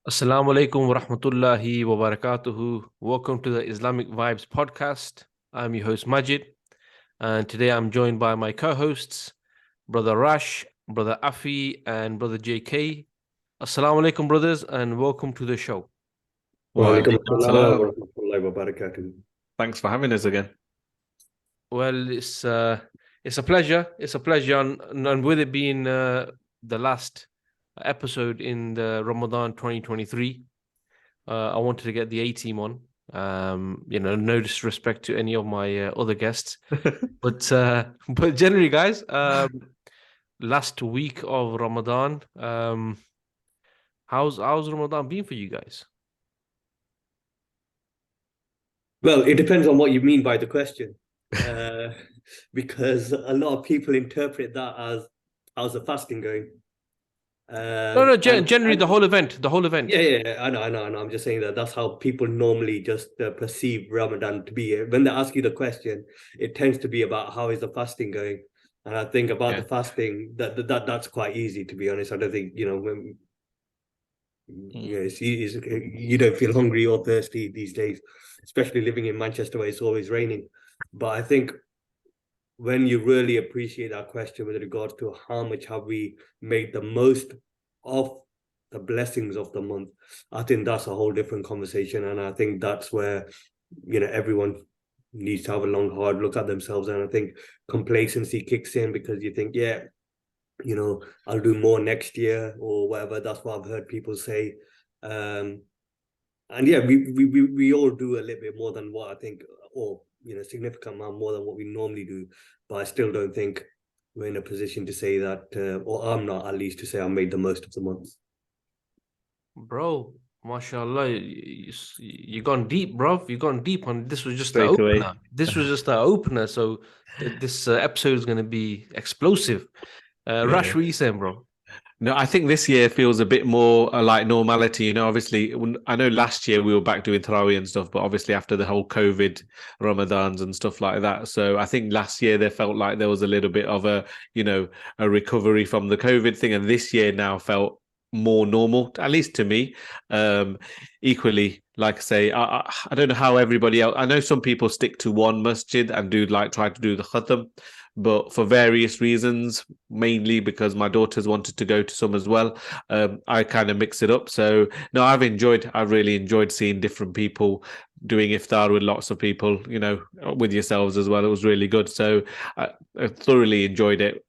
Assalamu alaikum wa rahmatullahi wa barakatuhu. Welcome to the Islamic Vibes podcast. I'm your host Majid, and today I'm joined by my co-hosts, Brother Rash, Brother Afi, and Brother JK. Assalamu alaikum, brothers, and welcome to the show. Wa Walaikum alaikum assalam wa salam. rahmatullahi wa barakatuh. Thanks for having us again. Well, it's a pleasure. It's a pleasure, and with it being the last episode in the Ramadan 2023. I wanted to get the A team on. No disrespect to any of my other guests, but generally, guys, last week of Ramadan, how's Ramadan been for you guys? Well, it depends on what you mean by the question, because a lot of people interpret that as how's the fasting going. No, generally the whole event. Yeah, I know. I'm just saying that that's how people normally just perceive Ramadan to be. When they ask you the question, it tends to be about how is the fasting going, and I think about the fasting that's quite easy, to be honest. I don't think when you don't feel hungry or thirsty these days, especially living in Manchester where it's always raining. But I think when you really appreciate that question with regards to how much have we made the most of the blessings of the month, I think that's a whole different conversation. And I think that's where, everyone needs to have a long, hard look at themselves. And I think complacency kicks in because you think, I'll do more next year or whatever. That's what I've heard people say. And yeah, we all do a little bit more than what I think, or significant amount more than what we normally do. But I still don't think we're in a position to say that, or I'm not, at least, to say I made the most of the month. Bro, mashallah, you gone deep, bro. You gone deep on this. Was just the Straight away. opener. This was just the opener. So this episode is going to be explosive. Rash, what are you saying, bro? No, I think this year feels a bit more like normality. Obviously, I know last year we were back doing Tarawih and stuff, but obviously after the whole COVID Ramadans and stuff like that. So I think last year there felt like there was a little bit of a recovery from the COVID thing. And this year now felt more normal, at least to me. Equally, like I say, I don't know how everybody else, I know some people stick to one masjid and try to do the khatam, but for various reasons, mainly because my daughters wanted to go to some as well, I kind of mix it up. So no, I've really enjoyed seeing different people doing iftar with lots of people, with yourselves as well. It was really good. So I thoroughly enjoyed it.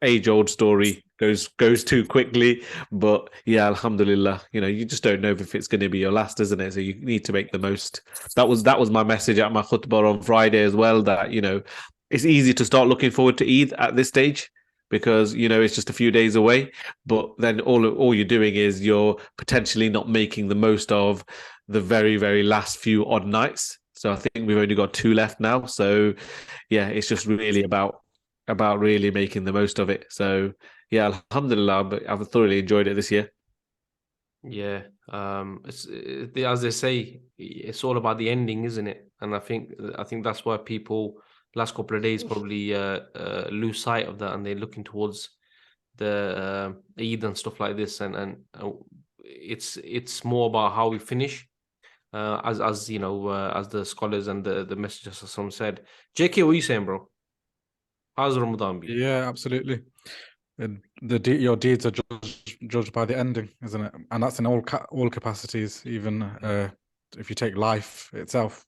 Age-old story, goes too quickly, but yeah, alhamdulillah, you just don't know if it's going to be your last, isn't it? So you need to make the most. That was my message at my khutbah on Friday as well, that it's easy to start looking forward to Eid at this stage because it's just a few days away, but then all you're doing is you're potentially not making the most of the very, very last few odd nights. So I think we've only got 2 left now, so yeah, it's just really about really making the most of it. So yeah, alhamdulillah, but I've thoroughly enjoyed it this year. Yeah, it's as they say, it's all about the ending, isn't it? And I think that's why people last couple of days probably lose sight of that, and they're looking towards the Eid and stuff like this, and it's more about how we finish, as the scholars and the messages of some said. JK, what are you saying, bro? How's Ramadan been? Yeah, absolutely. Your deeds are judged by the ending, isn't it? And that's in all capacities. Even if you take life itself,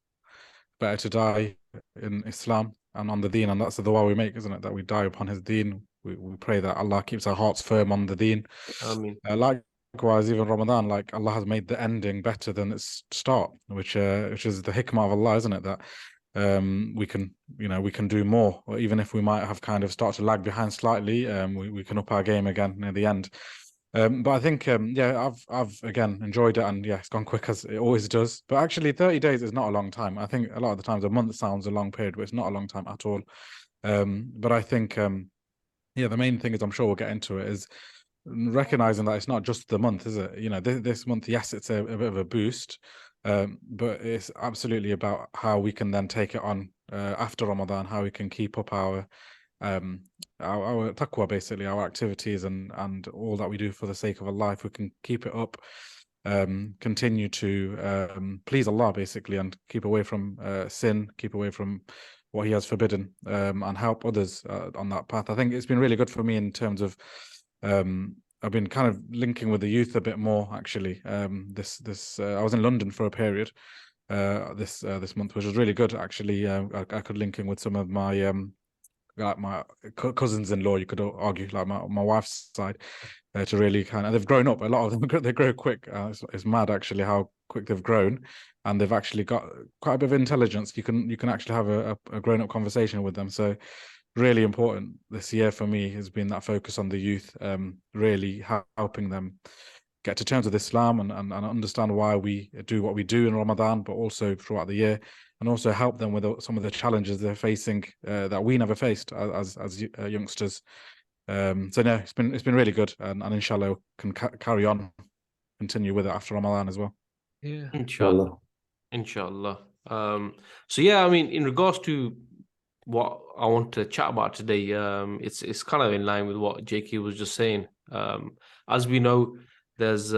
better to die in Islam and on the Deen, and that's the dua we make, isn't it? That we die upon His Deen. We pray that Allah keeps our hearts firm on the Deen. Likewise, even Ramadan, like Allah has made the ending better than its start, which is the hikmah of Allah, isn't it? That we can do more, or even if we might have kind of started to lag behind slightly, we can up our game again near the end. But I think I've again enjoyed it, and yeah, it's gone quick as it always does. But actually 30 days is not a long time. I think a lot of the times a month sounds a long period, but it's not a long time at all. But I think the main thing is, I'm sure we'll get into it, is recognizing that it's not just the month, is it? This month, yes, it's a bit of a boost, but it's absolutely about how we can then take it on after Ramadan, how we can keep up our taqwa, basically our activities and all that we do for the sake of Allah. If we can keep it up continue to please Allah, basically, and keep away from sin, keep away from what He has forbidden, and help others on that path. I think it's been really good for me in terms of I've been kind of linking with the youth a bit more, actually. I was in London for a period this month, which was really good, actually. I could link in with some of my like my cousins-in-law, you could argue, like my wife's side, to really kind of, they've grown up. A lot of them, they grow quick. It's mad, actually, how quick they've grown, and they've actually got quite a bit of intelligence. You can actually have a grown-up conversation with them. So really important this year for me has been that focus on the youth, really helping them get to terms with Islam and understand why we do what we do in Ramadan, but also throughout the year, and also help them with some of the challenges they're facing that we never faced as youngsters. So no, it's been really good, and inshallah can carry on, continue with it after Ramadan as well. Yeah, inshallah. So yeah, I mean, in regards to what I want to chat about today, it's kind of in line with what JK was just saying. As we know, there's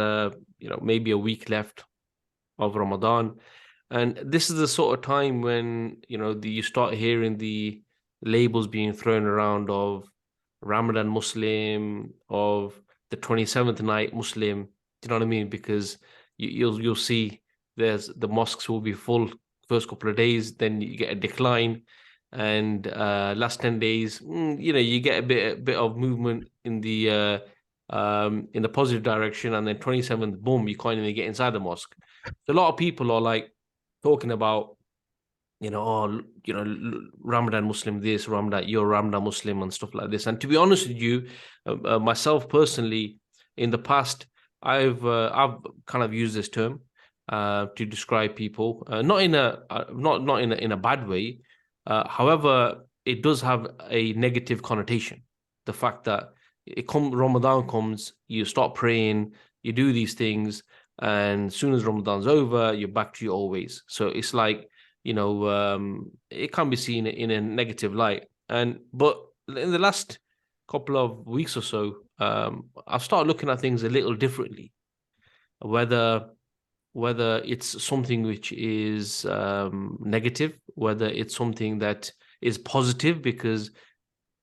maybe a week left of Ramadan, and this is the sort of time when you start hearing the labels being thrown around of Ramadan Muslim, of the 27th night Muslim. Do you know what I mean? Because you'll see the mosques will be full first couple of days, then you get a decline, and last 10 days, you get a bit of movement in the positive direction, and then 27th, boom, you can't even get inside the mosque. So a lot of people are like talking about, Ramadan Muslim this, Ramadan, you're Ramadan Muslim and stuff like this. And to be honest with you, myself personally, in the past, I've kind of used this term to describe people, not in a bad way. However, it does have a negative connotation. The fact that Ramadan comes, you start praying, you do these things, and as soon as Ramadan's over, you're back to your old ways. So it's like, it can be seen in a negative light. But in the last couple of weeks or so, I've started looking at things a little differently. Whether it's something which is negative, whether it's something that is positive because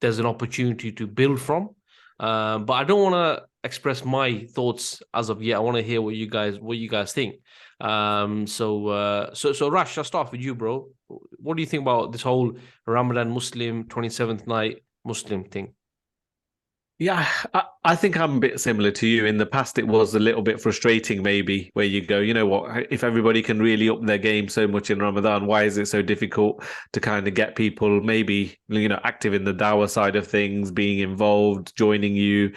there's an opportunity to build from. But I don't want to express my thoughts as of yet. I want to hear what you guys think. So Rash, I'll start with you, bro. What do you think about this whole Ramadan Muslim 27th night Muslim thing? Yeah, I think I'm a bit similar to you. In the past, it was a little bit frustrating, maybe, where you go, you know what, if everybody can really up their game so much in Ramadan, why is it so difficult to kind of get people maybe, active in the dawah side of things, being involved, joining you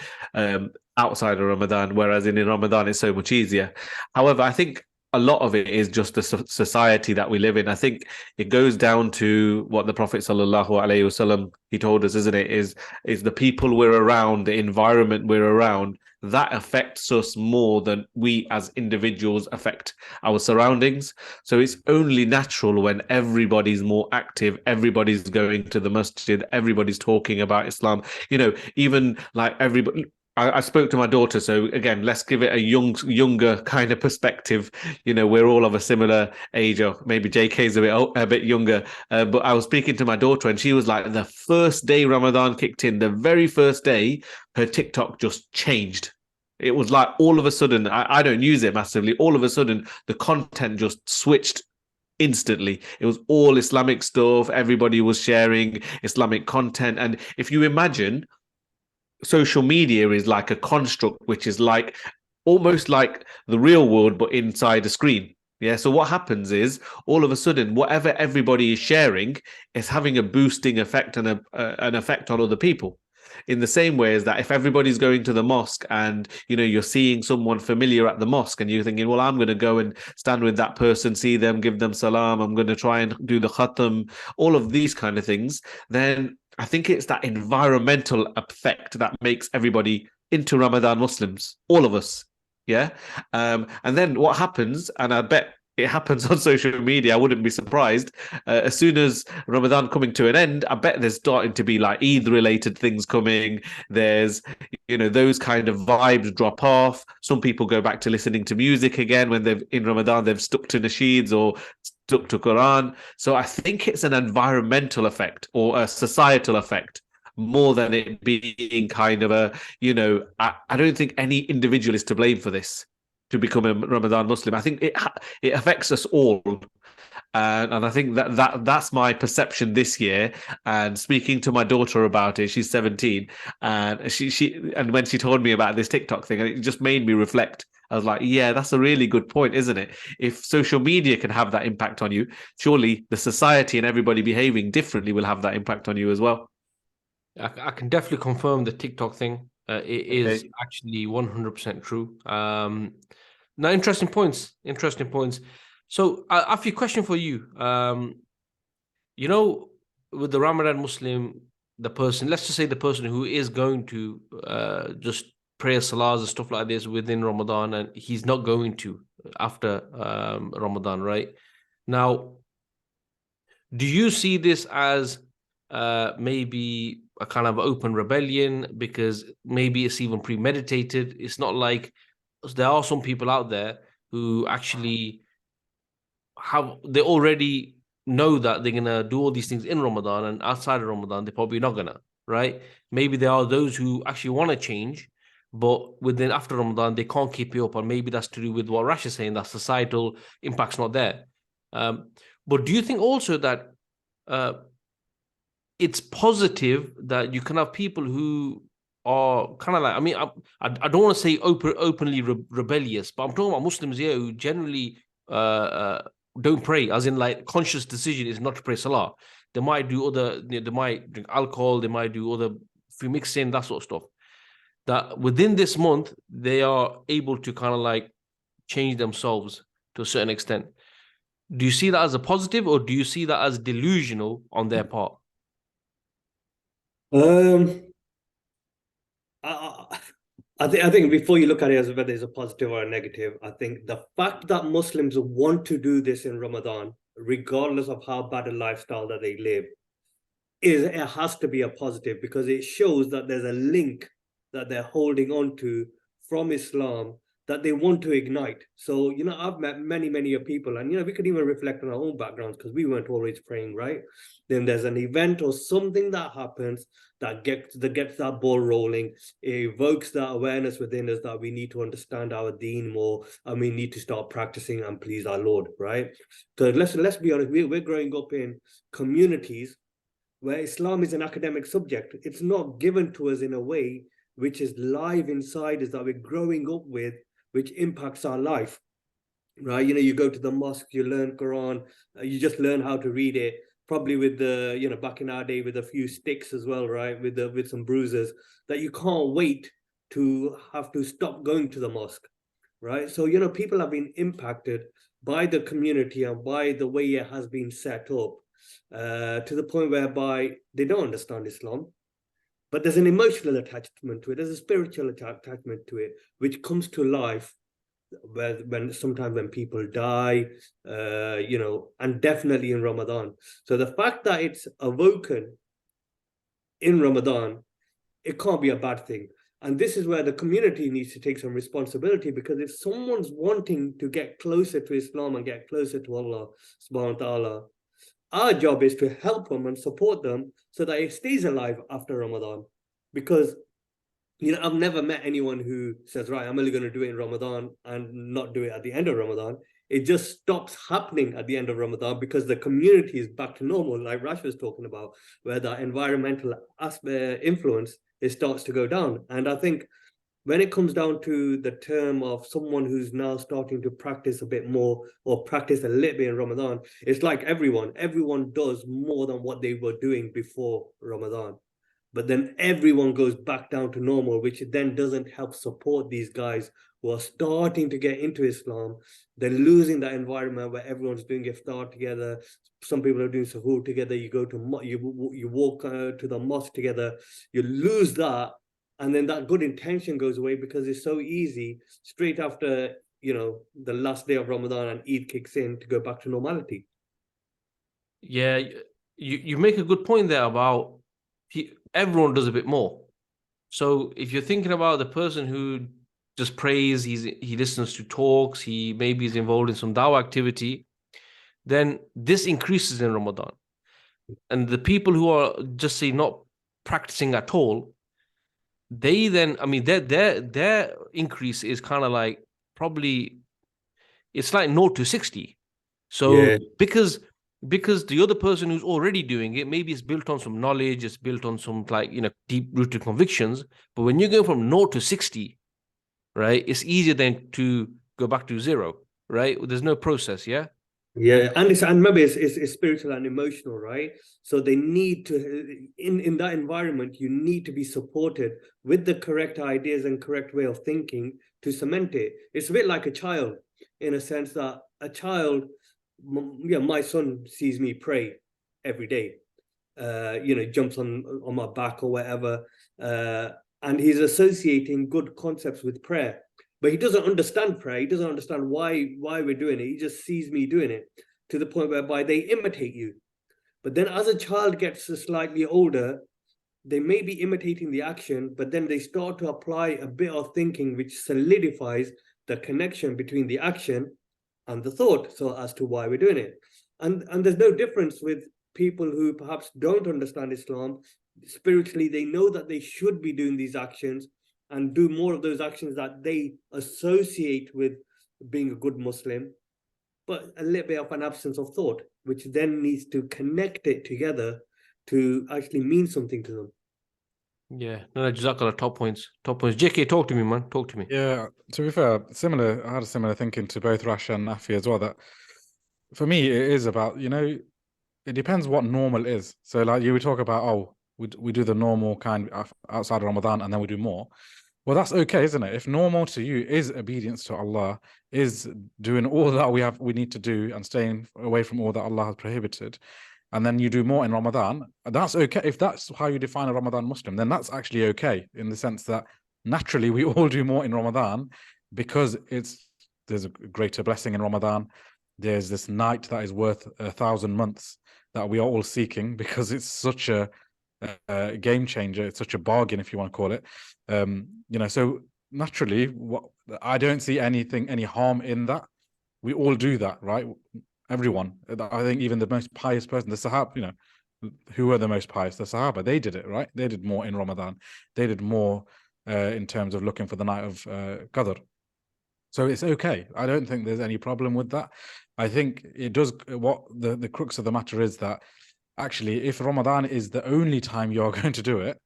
outside of Ramadan, whereas in Ramadan, it's so much easier. However, I think a lot of it is just the society that we live in. I think it goes down to what the Prophet sallallahu alaihi wasallam, he told us, isn't it? Is the people we're around, the environment we're around, that affects us more than we as individuals affect our surroundings. So it's only natural when everybody's more active, everybody's going to the masjid, everybody's talking about Islam. Even like everybody. I spoke to my daughter, so again, let's give it a younger kind of perspective. We're all of a similar age, or maybe JK's a bit younger. But I was speaking to my daughter, and she was like, the first day Ramadan kicked in, the very first day, her TikTok just changed. It was like all of a sudden, I don't use it massively. All of a sudden, the content just switched instantly. It was all Islamic stuff. Everybody was sharing Islamic content, and if you imagine, social media is like a construct which is like almost like the real world but inside a screen. Yeah, so what happens is all of a sudden whatever everybody is sharing is having a boosting effect and an effect on other people. In the same way as that, if everybody's going to the mosque and you're seeing someone familiar at the mosque and you're thinking, well, I'm going to go and stand with that person, see them, give them salam, I'm going to try and do the khatam, all of these kind of things, then I think it's that environmental effect that makes everybody into Ramadan Muslims, all of us. Yeah. And then what happens, and I bet it happens on social media. I wouldn't be surprised. As soon as Ramadan coming to an end, I bet there's starting to be like Eid related things coming. There's, those kind of vibes drop off. Some people go back to listening to music again when they've in Ramadan, they've stuck to nasheeds or stuck to Quran. So I think it's an environmental effect or a societal effect more than it being kind of I don't think any individual is to blame for this to become a Ramadan Muslim. I think it affects us all. And I think that's my perception this year. And speaking to my daughter about it, she's 17, and and when she told me about this TikTok thing, it just made me reflect. I was like, yeah, that's a really good point, isn't it? If social media can have that impact on you, surely the society and everybody behaving differently will have that impact on you as well. I can definitely confirm the TikTok thing. It is actually 100% true. Now, interesting points. So I have a question for you. With the Ramadan Muslim, let's just say the person who is going to just pray salahs and stuff like this within Ramadan, and he's not going to after Ramadan, right? Now, do you see this as maybe a kind of open rebellion because maybe it's even premeditated? It's not like there are some people out there who actually they already know that they're gonna do all these things in Ramadan, and outside of Ramadan they're probably not gonna, right? Maybe there are those who actually want to change, but within after Ramadan they can't keep it up, and maybe that's to do with what Rash is saying, that societal impact's not there. But do you think also that it's positive that you can have people who are kind of like, I mean, I don't want to say openly rebellious, but I'm talking about Muslims here who generally don't pray, as in like conscious decision is not to pray salah. They might do they might drink alcohol, they might do other free mixing, that sort of stuff. That within this month, they are able to kind of like change themselves to a certain extent. Do you see that as a positive, or do you see that as delusional on their part? I think before you look at it as whether it's a positive or a negative, I think the fact that Muslims want to do this in Ramadan, regardless of how bad a lifestyle that they live, it has to be a positive, because it shows that there's a link that they're holding on to from Islam that they want to ignite. So, I've met many people, and, we could even reflect on our own backgrounds because we weren't always praying, right? Then there's an event or something that happens that gets that ball rolling. It evokes that awareness within us that we need to understand our deen more, and we need to start practicing and please our Lord, right? So let's be honest, we're growing up in communities where Islam is an academic subject. It's not given to us in a way which is live inside us, that we're growing up with, which impacts our life, right? You go to the mosque, you learn Quran, you just learn how to read it, probably with the, back in our day, with a few sticks as well, right? With some bruises, that you can't wait to have to stop going to the mosque, right? So, people have been impacted by the community and by the way it has been set up, to the point whereby they don't understand Islam. But there's an emotional attachment to it. There's a spiritual attachment to it, which comes to life sometimes when people die, and definitely in Ramadan. So the fact that it's awoken in Ramadan, it can't be a bad thing. And this is where the community needs to take some responsibility, because if someone's wanting to get closer to Islam and get closer to Allah subhanahu wa ta'ala, our job is to help them and support them so that it stays alive after Ramadan. Because, I've never met anyone who says, right, I'm only going to do it in Ramadan and not do it at the end of Ramadan. It just stops happening at the end of Ramadan because the community is back to normal, like Rash was talking about, where the environmental influence, it starts to go down. And I think when it comes down to the term of someone who's now starting to practice a bit more or practice a little bit in Ramadan, it's like everyone does more than what they were doing before Ramadan. But then everyone goes back down to normal, which then doesn't help support these guys who are starting to get into Islam. They're losing that environment where everyone's doing iftar together. Some people are doing suhoor together. You go to you walk to the mosque together. You lose that. And then that good intention goes away because it's so easy straight after the last day of Ramadan and Eid kicks in to go back to normality. Yeah, you make a good point there about everyone does a bit more. So if you're thinking about the person who just prays, he listens to talks, he maybe is involved in some dawah activity, then this increases in Ramadan. And the people who are just say not practicing at all, they then, I mean, their increase is kind of like probably it's like 0 to 60. So Yeah. because the other person who's already doing it, maybe it's built on some knowledge, it's built on some deep rooted convictions. But when you go from 0 to 60, right, it's easier than to go back to 0, right? There's no process, yeah. Yeah, and maybe it's spiritual and emotional, right? So they need to in that environment, you need to be supported with the correct ideas and correct way of thinking to cement it. It's a bit like a child, in a sense that a child, my son sees me pray every day. Jumps on my back or whatever, and he's associating good concepts with prayer. But he doesn't understand prayer. He doesn't understand why we're doing it. He just sees me doing it to the point whereby they imitate you. But then as a child gets slightly older, they may be imitating the action, but then they start to apply a bit of thinking which solidifies the connection between the action and the thought, so as to why we're doing it. And there's no difference with people who perhaps don't understand Islam. Spiritually, they know that they should be doing these actions and do more of those actions that they associate with being a good Muslim, but a little bit of an absence of thought, which then needs to connect it together to actually mean something to them. Yeah, no, Jazakallah, top points. JK, talk to me, man. Talk to me. Yeah, to be fair, I had a similar thinking to both Rasha and Nafi as well, that for me, it is about, it depends what normal is. So like you would talk about, oh, we do the normal kind outside of Ramadan and then we do more. Well, that's okay, isn't it? If normal to you is obedience to Allah, is doing all that we need to do and staying away from all that Allah has prohibited, and then you do more in Ramadan, that's okay. If that's how you define a Ramadan Muslim, then that's actually okay, in the sense that naturally we all do more in Ramadan because there's a greater blessing in Ramadan. There's this night that is worth 1,000 months that we are all seeking, because it's such a game changer. It's such a bargain, if you want to call it. So naturally, I don't see any harm in that. We all do that, right? Everyone. I think even the most pious person, the Sahaba, who were the most pious? The Sahaba. They did it, right? They did more in Ramadan. They did more in terms of looking for the night of Qadr. So it's okay. I don't think there's any problem with that. I think it does. What the crux of the matter is that actually, if Ramadan is the only time you're going to do it,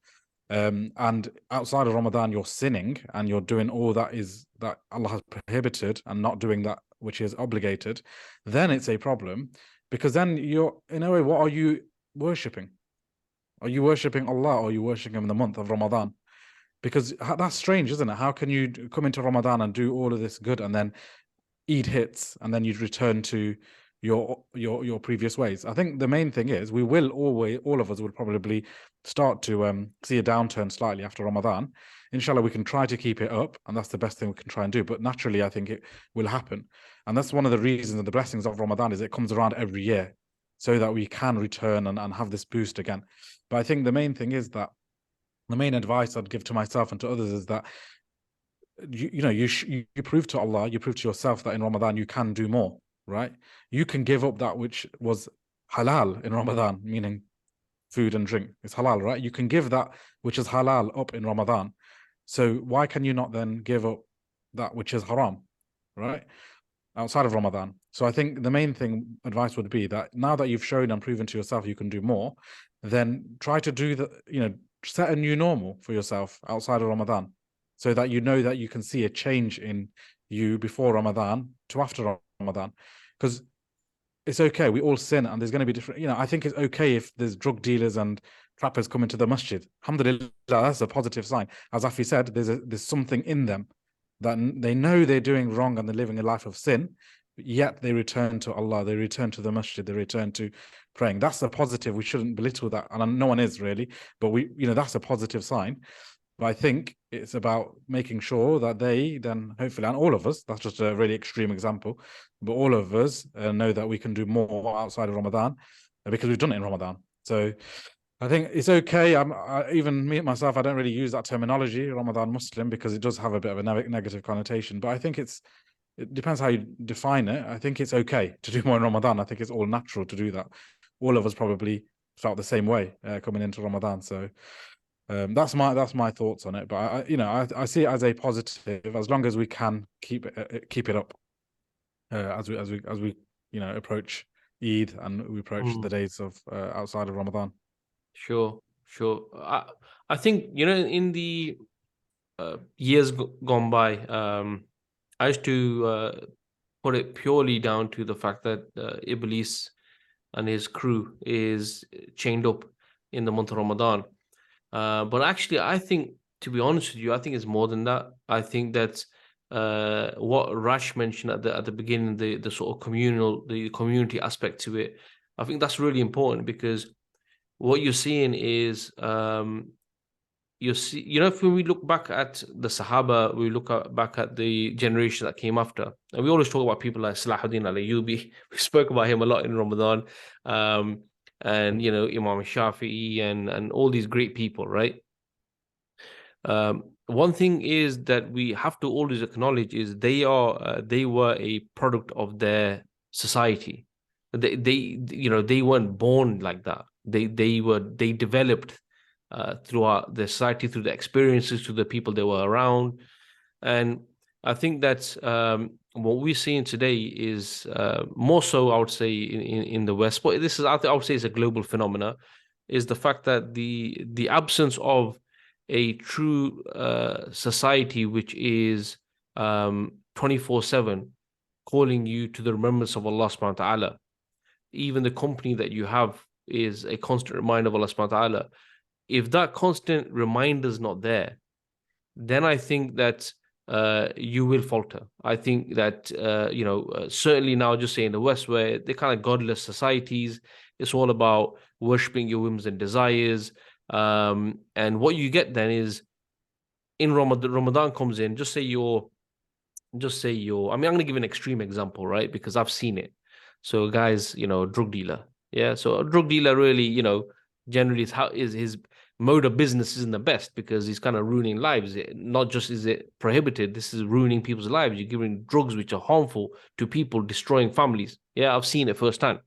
and outside of Ramadan you're sinning and you're doing all that Allah has prohibited and not doing that which is obligated, then it's a problem, because then you're, in a way, what are you worshipping? Are you worshipping Allah, or are you worshipping Him in the month of Ramadan? Because that's strange, isn't it? How can you come into Ramadan and do all of this good, and then Eid hits, and then you'd return to your previous ways? I think the main thing is all of us will probably start to see a downturn slightly after Ramadan. Inshallah, we can try to keep it up, and that's the best thing we can try and do. But naturally, I think it will happen. And that's one of the reasons and the blessings of Ramadan, is it comes around every year so that we can return and have this boost again. But I think the main thing is that the main advice I'd give to myself and to others is that you prove to Allah, you prove to yourself that in Ramadan you can do more, right? You can give up that which was halal in Ramadan, meaning food and drink. It's halal, right? You can give that which is halal up in Ramadan. So why can you not then give up that which is haram, right, outside of Ramadan? So I think the main advice would be that now that you've shown and proven to yourself you can do more, then try to do set a new normal for yourself outside of Ramadan, so that you know that you can see a change in you before Ramadan to after Ramadan. Because it's okay, we all sin, and there's going to be different, I think it's okay if there's drug dealers and trappers come into the masjid. Alhamdulillah, that's a positive sign. As Afi said, there's something in them that they know they're doing wrong and they're living a life of sin, yet they return to Allah, they return to the masjid, they return to praying. That's a positive. We shouldn't belittle that, and no one is really, but that's a positive sign. But I think it's about making sure that they then hopefully, and all of us, that's just a really extreme example, but all of us know that we can do more outside of Ramadan because we've done it in Ramadan. So I think it's okay. Even me myself, I don't really use that terminology, Ramadan Muslim, because it does have a bit of a negative connotation. But I think it depends how you define it. I think it's okay to do more in Ramadan. I think it's all natural to do that. All of us probably felt the same way coming into Ramadan. So that's my thoughts on it. But I see it as a positive as long as we can keep it up as we approach Eid and we approach the days of outside of Ramadan. Sure. I think, in the years gone by, I used to put it purely down to the fact that Iblis and his crew is chained up in the month of Ramadan. But actually, I think, to be honest with you, I think it's more than that. I think that what Rash mentioned at the beginning, the sort of community aspect to it, I think that's really important, because what you're seeing is when we look back at the Sahaba, we look back at the generation that came after, and we always talk about people like Salahuddin al-Ayyubi. We spoke about him a lot in Ramadan, and Imam Shafi'i and all these great people, right? One thing is that we have to always acknowledge is they were a product of their society. They weren't born like that. They developed throughout the society, through the experiences, to the people they were around. And I think that what we're seeing today is more so, I would say, in the West, but this is, I would say, is a global phenomena, is the fact that the absence of a true society which is 24/7 calling you to the remembrance of Allah subhanahu wa ta'ala. Even the company that you have is a constant reminder of Allah subhanahu wa ta'ala. If that constant reminder is not there, then I think that you will falter. I think that, certainly now, just say in the West, where they're kind of godless societies, it's all about worshipping your whims and desires. And what you get then is, in Ramadan comes in, just say you're, I mean, I'm going to give an extreme example, right? Because I've seen it. So guys, drug dealer. Yeah. So a drug dealer really, generally his mode of business isn't the best, because he's kind of ruining lives. Not just is it prohibited, this is ruining people's lives. You're giving drugs which are harmful to people, destroying families. Yeah, I've seen it firsthand.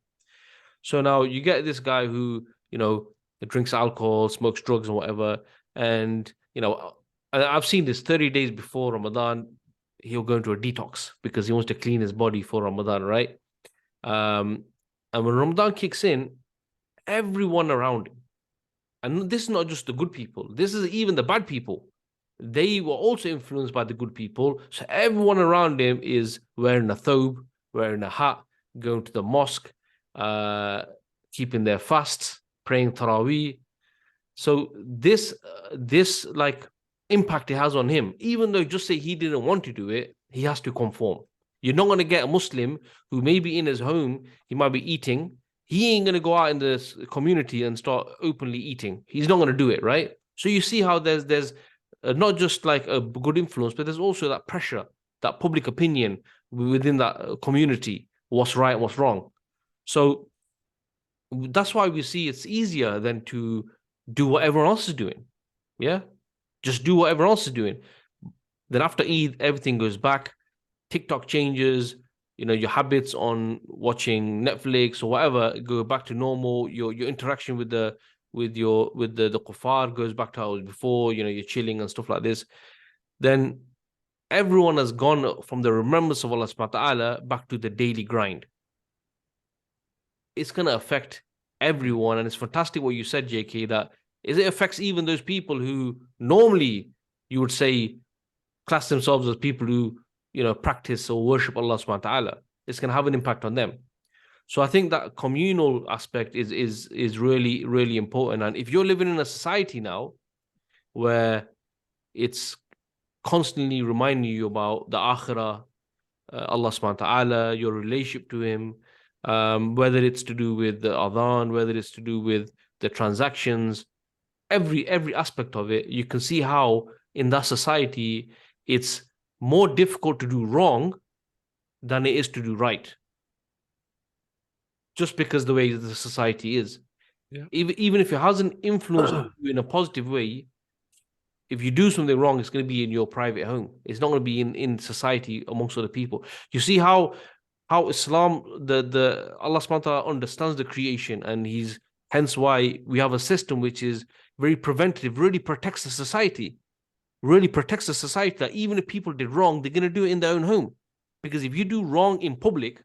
So now you get this guy who, drinks alcohol, smokes drugs and whatever. And, I've seen this 30 days before Ramadan, he'll go into a detox because he wants to clean his body for Ramadan, right? And when Ramadan kicks in, everyone around him, and this is not just the good people, this is even the bad people, they were also influenced by the good people. So everyone around him is wearing a thobe, wearing a hat, going to the mosque, keeping their fasts, praying Taraweeh. So this like impact it has on him, even though just say he didn't want to do it, he has to conform. You're not going to get a Muslim who maybe in his home, he might be eating. He ain't going to go out in this community and start openly eating. He's not going to do it, right? So you see how there's not just like a good influence, but there's also that pressure, that public opinion within that community, what's right, what's wrong. So that's why we see it's easier than to do what everyone else is doing. Yeah? Just do what everyone else is doing. Then after Eid, everything goes back. TikTok changes, your habits on watching Netflix or whatever go back to normal. Your interaction with the kuffar goes back to how it was before. You're chilling and stuff like this. Then everyone has gone from the remembrance of Allah subhanahu wa ta'ala back to the daily grind. It's gonna affect everyone, and it's fantastic what you said, JK, that it affects even those people who normally you would say class themselves as people who practice or worship Allah subhanahu wa ta'ala. It's going to have an impact on them. So I think that communal aspect is really, really important. And if you're living in a society now where it's constantly reminding you about the akhirah, Allah subhanahu wa ta'ala, your relationship to him, whether it's to do with the adhan, whether it's to do with the transactions, every aspect of it, you can see how in that society it's more difficult to do wrong than it is to do right. Just because the way the society is. Yeah. Even if it hasn't influenced you in a positive way, if you do something wrong, it's going to be in your private home. It's not going to be in society amongst other people. You see how Islam, the Allah subhanahu wa ta'ala understands the creation, and he's hence why we have a system which is very preventative, really protects the society. Really protects the society that even if people did wrong, they're going to do it in their own home. Because if you do wrong in public,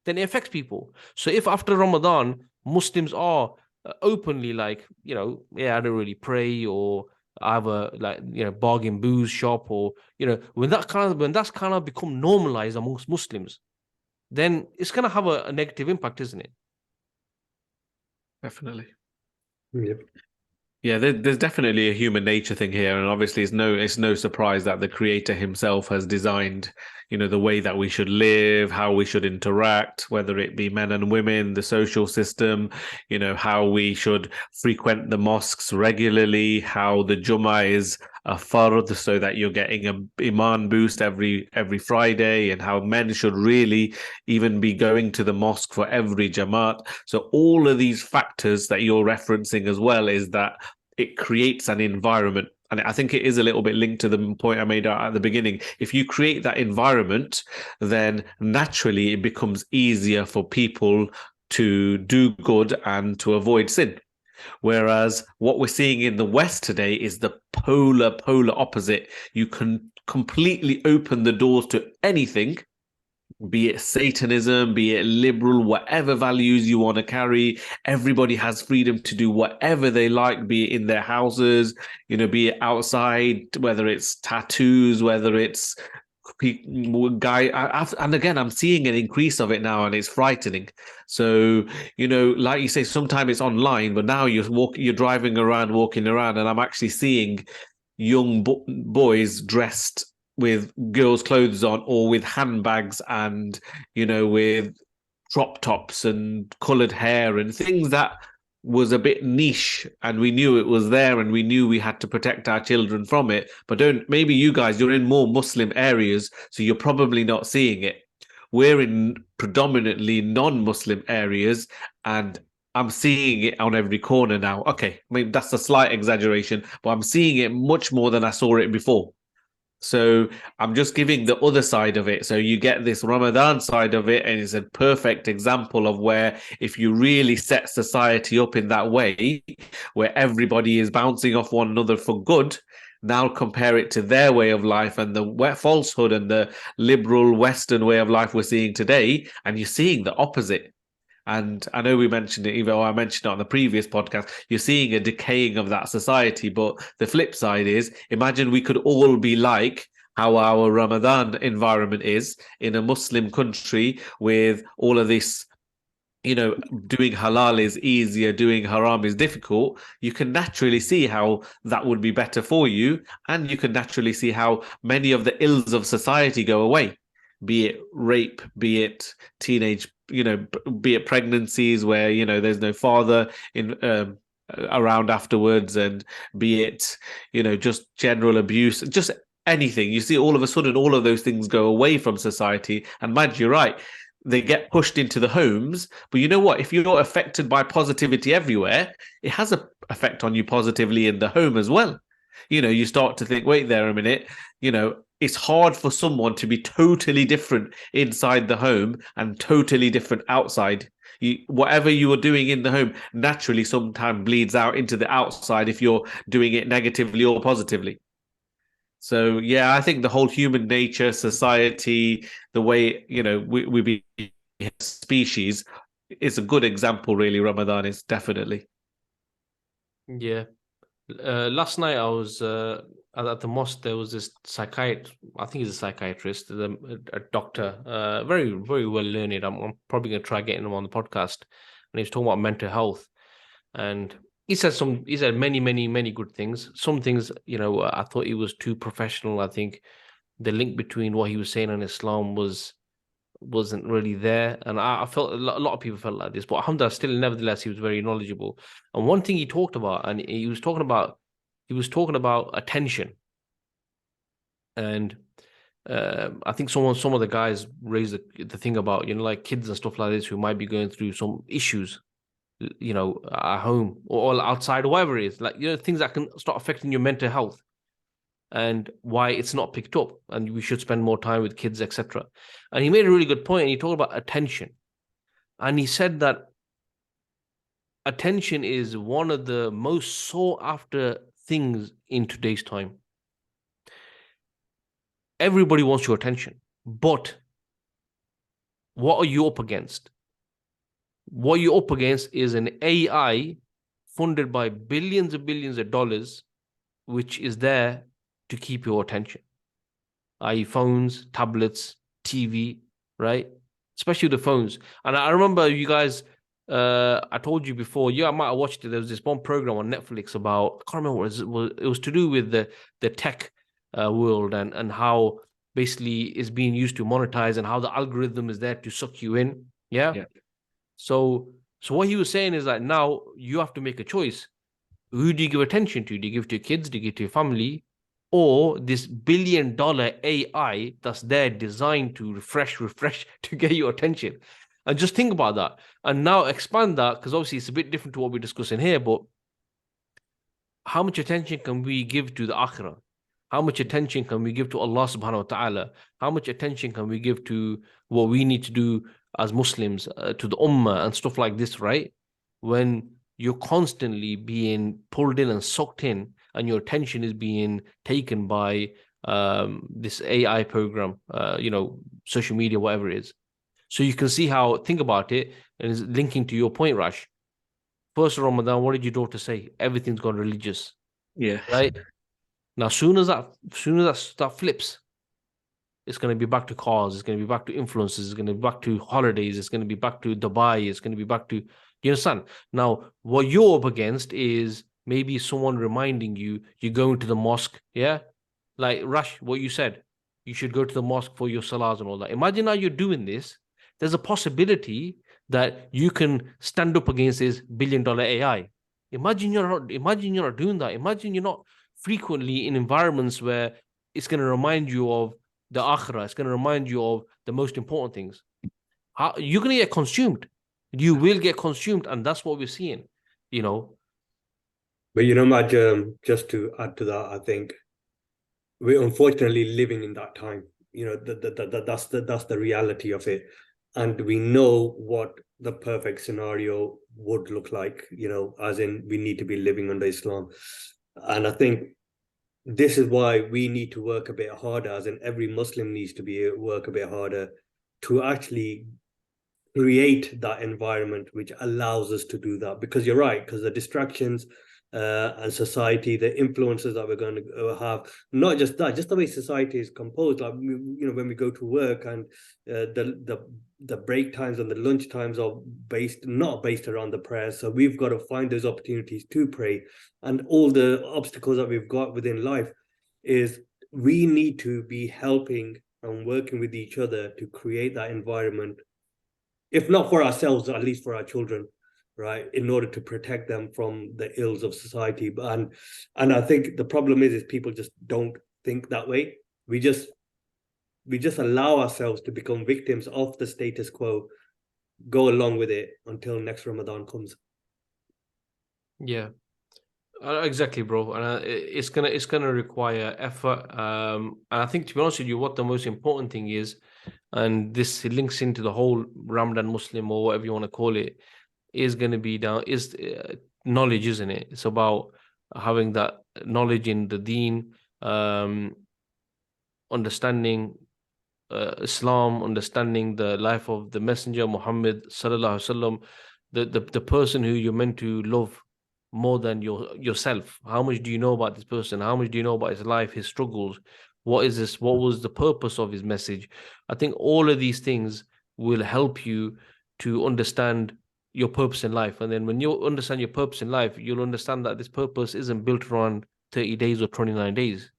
then it affects people. So if after Ramadan, Muslims are openly like, I don't really pray, or I have a bargain booze shop, or when that's kind of become normalized amongst Muslims, then it's going to have a negative impact, isn't it? Definitely. Yep. Yeah, there's definitely a human nature thing here, and obviously it's no surprise that the creator himself has designed, the way that we should live, how we should interact, whether it be men and women, the social system, how we should frequent the mosques regularly, how the Jummah is a fard, so that you're getting a iman boost every Friday, and how men should really even be going to the mosque for every Jamaat. So all of these factors that you're referencing as well is that it creates an environment. And I think it is a little bit linked to the point I made at the beginning. If you create that environment, then naturally it becomes easier for people to do good and to avoid sin. Whereas what we're seeing in the West today is the polar opposite. You can completely open the doors to anything, be it Satanism, be it liberal, whatever values you want to carry. Everybody has freedom to do whatever they like, be it in their houses, be it outside, whether it's tattoos, whether it's and again, I'm seeing an increase of it now, and it's frightening. So, like you say, sometimes it's online, but now you're driving around, walking around, and I'm actually seeing young boys dressed with girls' clothes on, or with handbags, and with crop tops and colored hair and things that was a bit niche, and we knew it was there, and we knew we had to protect our children from it. But maybe you guys, you're in more Muslim areas, so you're probably not seeing it. We're in predominantly non-Muslim areas, and I'm seeing it on every corner now. Okay, I mean, that's a slight exaggeration, but I'm seeing it much more than I saw it before. So I'm just giving the other side of it. So you get this Ramadan side of it, and it's a perfect example of where if you really set society up in that way, where everybody is bouncing off one another for good, now compare it to their way of life and the falsehood and the liberal Western way of life we're seeing today, and you're seeing the opposite. And I know we mentioned it, even I mentioned it on the previous podcast, you're seeing a decaying of that society. But the flip side is, imagine we could all be like how our Ramadan environment is in a Muslim country, with all of this, doing halal is easier, doing haram is difficult. You can naturally see how that would be better for you. And you can naturally see how many of the ills of society go away, be it rape, be it teenage, be it pregnancies where, there's no father in around afterwards, and be it, just general abuse, just anything. You see, all of a sudden, all of those things go away from society. And Maj, you're right. They get pushed into the homes. But you know what? If you're not affected by positivity everywhere, it has an effect on you positively in the home as well. You start to think, wait there a minute, it's hard for someone to be totally different inside the home and totally different outside. Whatever you are doing in the home naturally sometimes bleeds out into the outside if you're doing it negatively or positively. So, yeah, I think the whole human nature, society, the way, we be species, is a good example, really, Ramadan is definitely. Yeah. Last night I was at the mosque. There was this psychiatrist. I think he's a psychiatrist, a doctor, very, very well learned. I'm probably going to try getting him on the podcast. And he was talking about mental health, and he said many, many, many good things. Some things, I thought he was too professional. I think the link between what he was saying and Islam was wasn't really there. And I felt a lot of people felt like this, but alhamdulillah, still, nevertheless, he was very knowledgeable. And one thing he talked about, and he was talking about attention. And I think some of the guys raised the thing about, like kids and stuff like this who might be going through some issues, at home or outside or whatever it is, like, things that can start affecting your mental health, and why it's not picked up, and we should spend more time with kids, etc. And he made a really good point, and he talked about attention. And he said that attention is one of the most sought after things in today's time. Everybody wants your attention, but what are you up against? What you're up against is an AI funded by billions and billions of dollars, which is there to keep your attention, i.e. phones, tablets, TV, right? Especially the phones. And I remember you guys, I told you before, I might have watched it. There was this one program on Netflix about, I can't remember what it was. It was to do with the tech world, and how basically is being used to monetize, and how the algorithm is there to suck you in. Yeah. So what he was saying is that now you have to make a choice. Who do you give attention to? Do you give it to your kids? Do you give it to your family? Or this billion-dollar AI that's there designed to refresh to get your attention? And just think about that. And now expand that, because obviously it's a bit different to what we're discussing here, but how much attention can we give to the akhirah? How much attention can we give to Allah subhanahu wa ta'ala? How much attention can we give to what we need to do as Muslims, to the ummah and stuff like this, right? When you're constantly being pulled in and sucked in, and your attention is being taken by this AI program, social media, whatever it is. So you can see how, think about it, and it's linking to your point, Rash. First Ramadan, what did your daughter say? Everything's gone religious. Yeah. Right? Now, soon as that flips, it's going to be back to cars, it's going to be back to influences, it's going to be back to holidays, it's going to be back to Dubai, it's going to be back to, you understand? Now, what you're up against is maybe someone reminding you, you're going to the mosque, yeah? Like, Rash, what you said, you should go to the mosque for your salahs and all that. Imagine now you're doing this, there's a possibility that you can stand up against this billion-dollar AI. Imagine you're not doing that. Imagine you're not frequently in environments where it's going to remind you of the akhirah. It's going to remind you of the most important things. You're going to get consumed. You will get consumed, and that's what we're seeing, But Maj, just to add to that, I think we're unfortunately living in that time. That's the reality of it. And we know what the perfect scenario would look like, as in we need to be living under Islam. And I think this is why we need to work a bit harder, as in every Muslim needs to work a bit harder to actually create that environment which allows us to do that. Because you're right, because the distractions and society, the influences that we're going to have, not just that, just the way society is composed. Like, when we go to work, and the break times and the lunch times are not based around the prayer. So we've got to find those opportunities to pray. And all the obstacles that we've got within life is we need to be helping and working with each other to create that environment, if not for ourselves, at least for our children, right, in order to protect them from the ills of society. And I think the problem is people just don't think that way. We just allow ourselves to become victims of the status quo, go along with it until next Ramadan comes. Yeah, exactly, bro. And it's gonna require effort. And I think, to be honest with you, what the most important thing is, and this links into the whole Ramadan Muslim, or whatever you want to call it, is going to be knowledge, isn't it? It's about having that knowledge in the deen, understanding Islam, understanding the life of the Messenger Muhammad sallallahu alaihi wasallam, the person who you're meant to love more than yourself. How much do you know about this person? How much do you know about his life, his struggles? What is this? What was the purpose of his message? I think all of these things will help you to understand your purpose in life. And then when you understand your purpose in life, you'll understand that this purpose isn't built around 30 days or 29 days.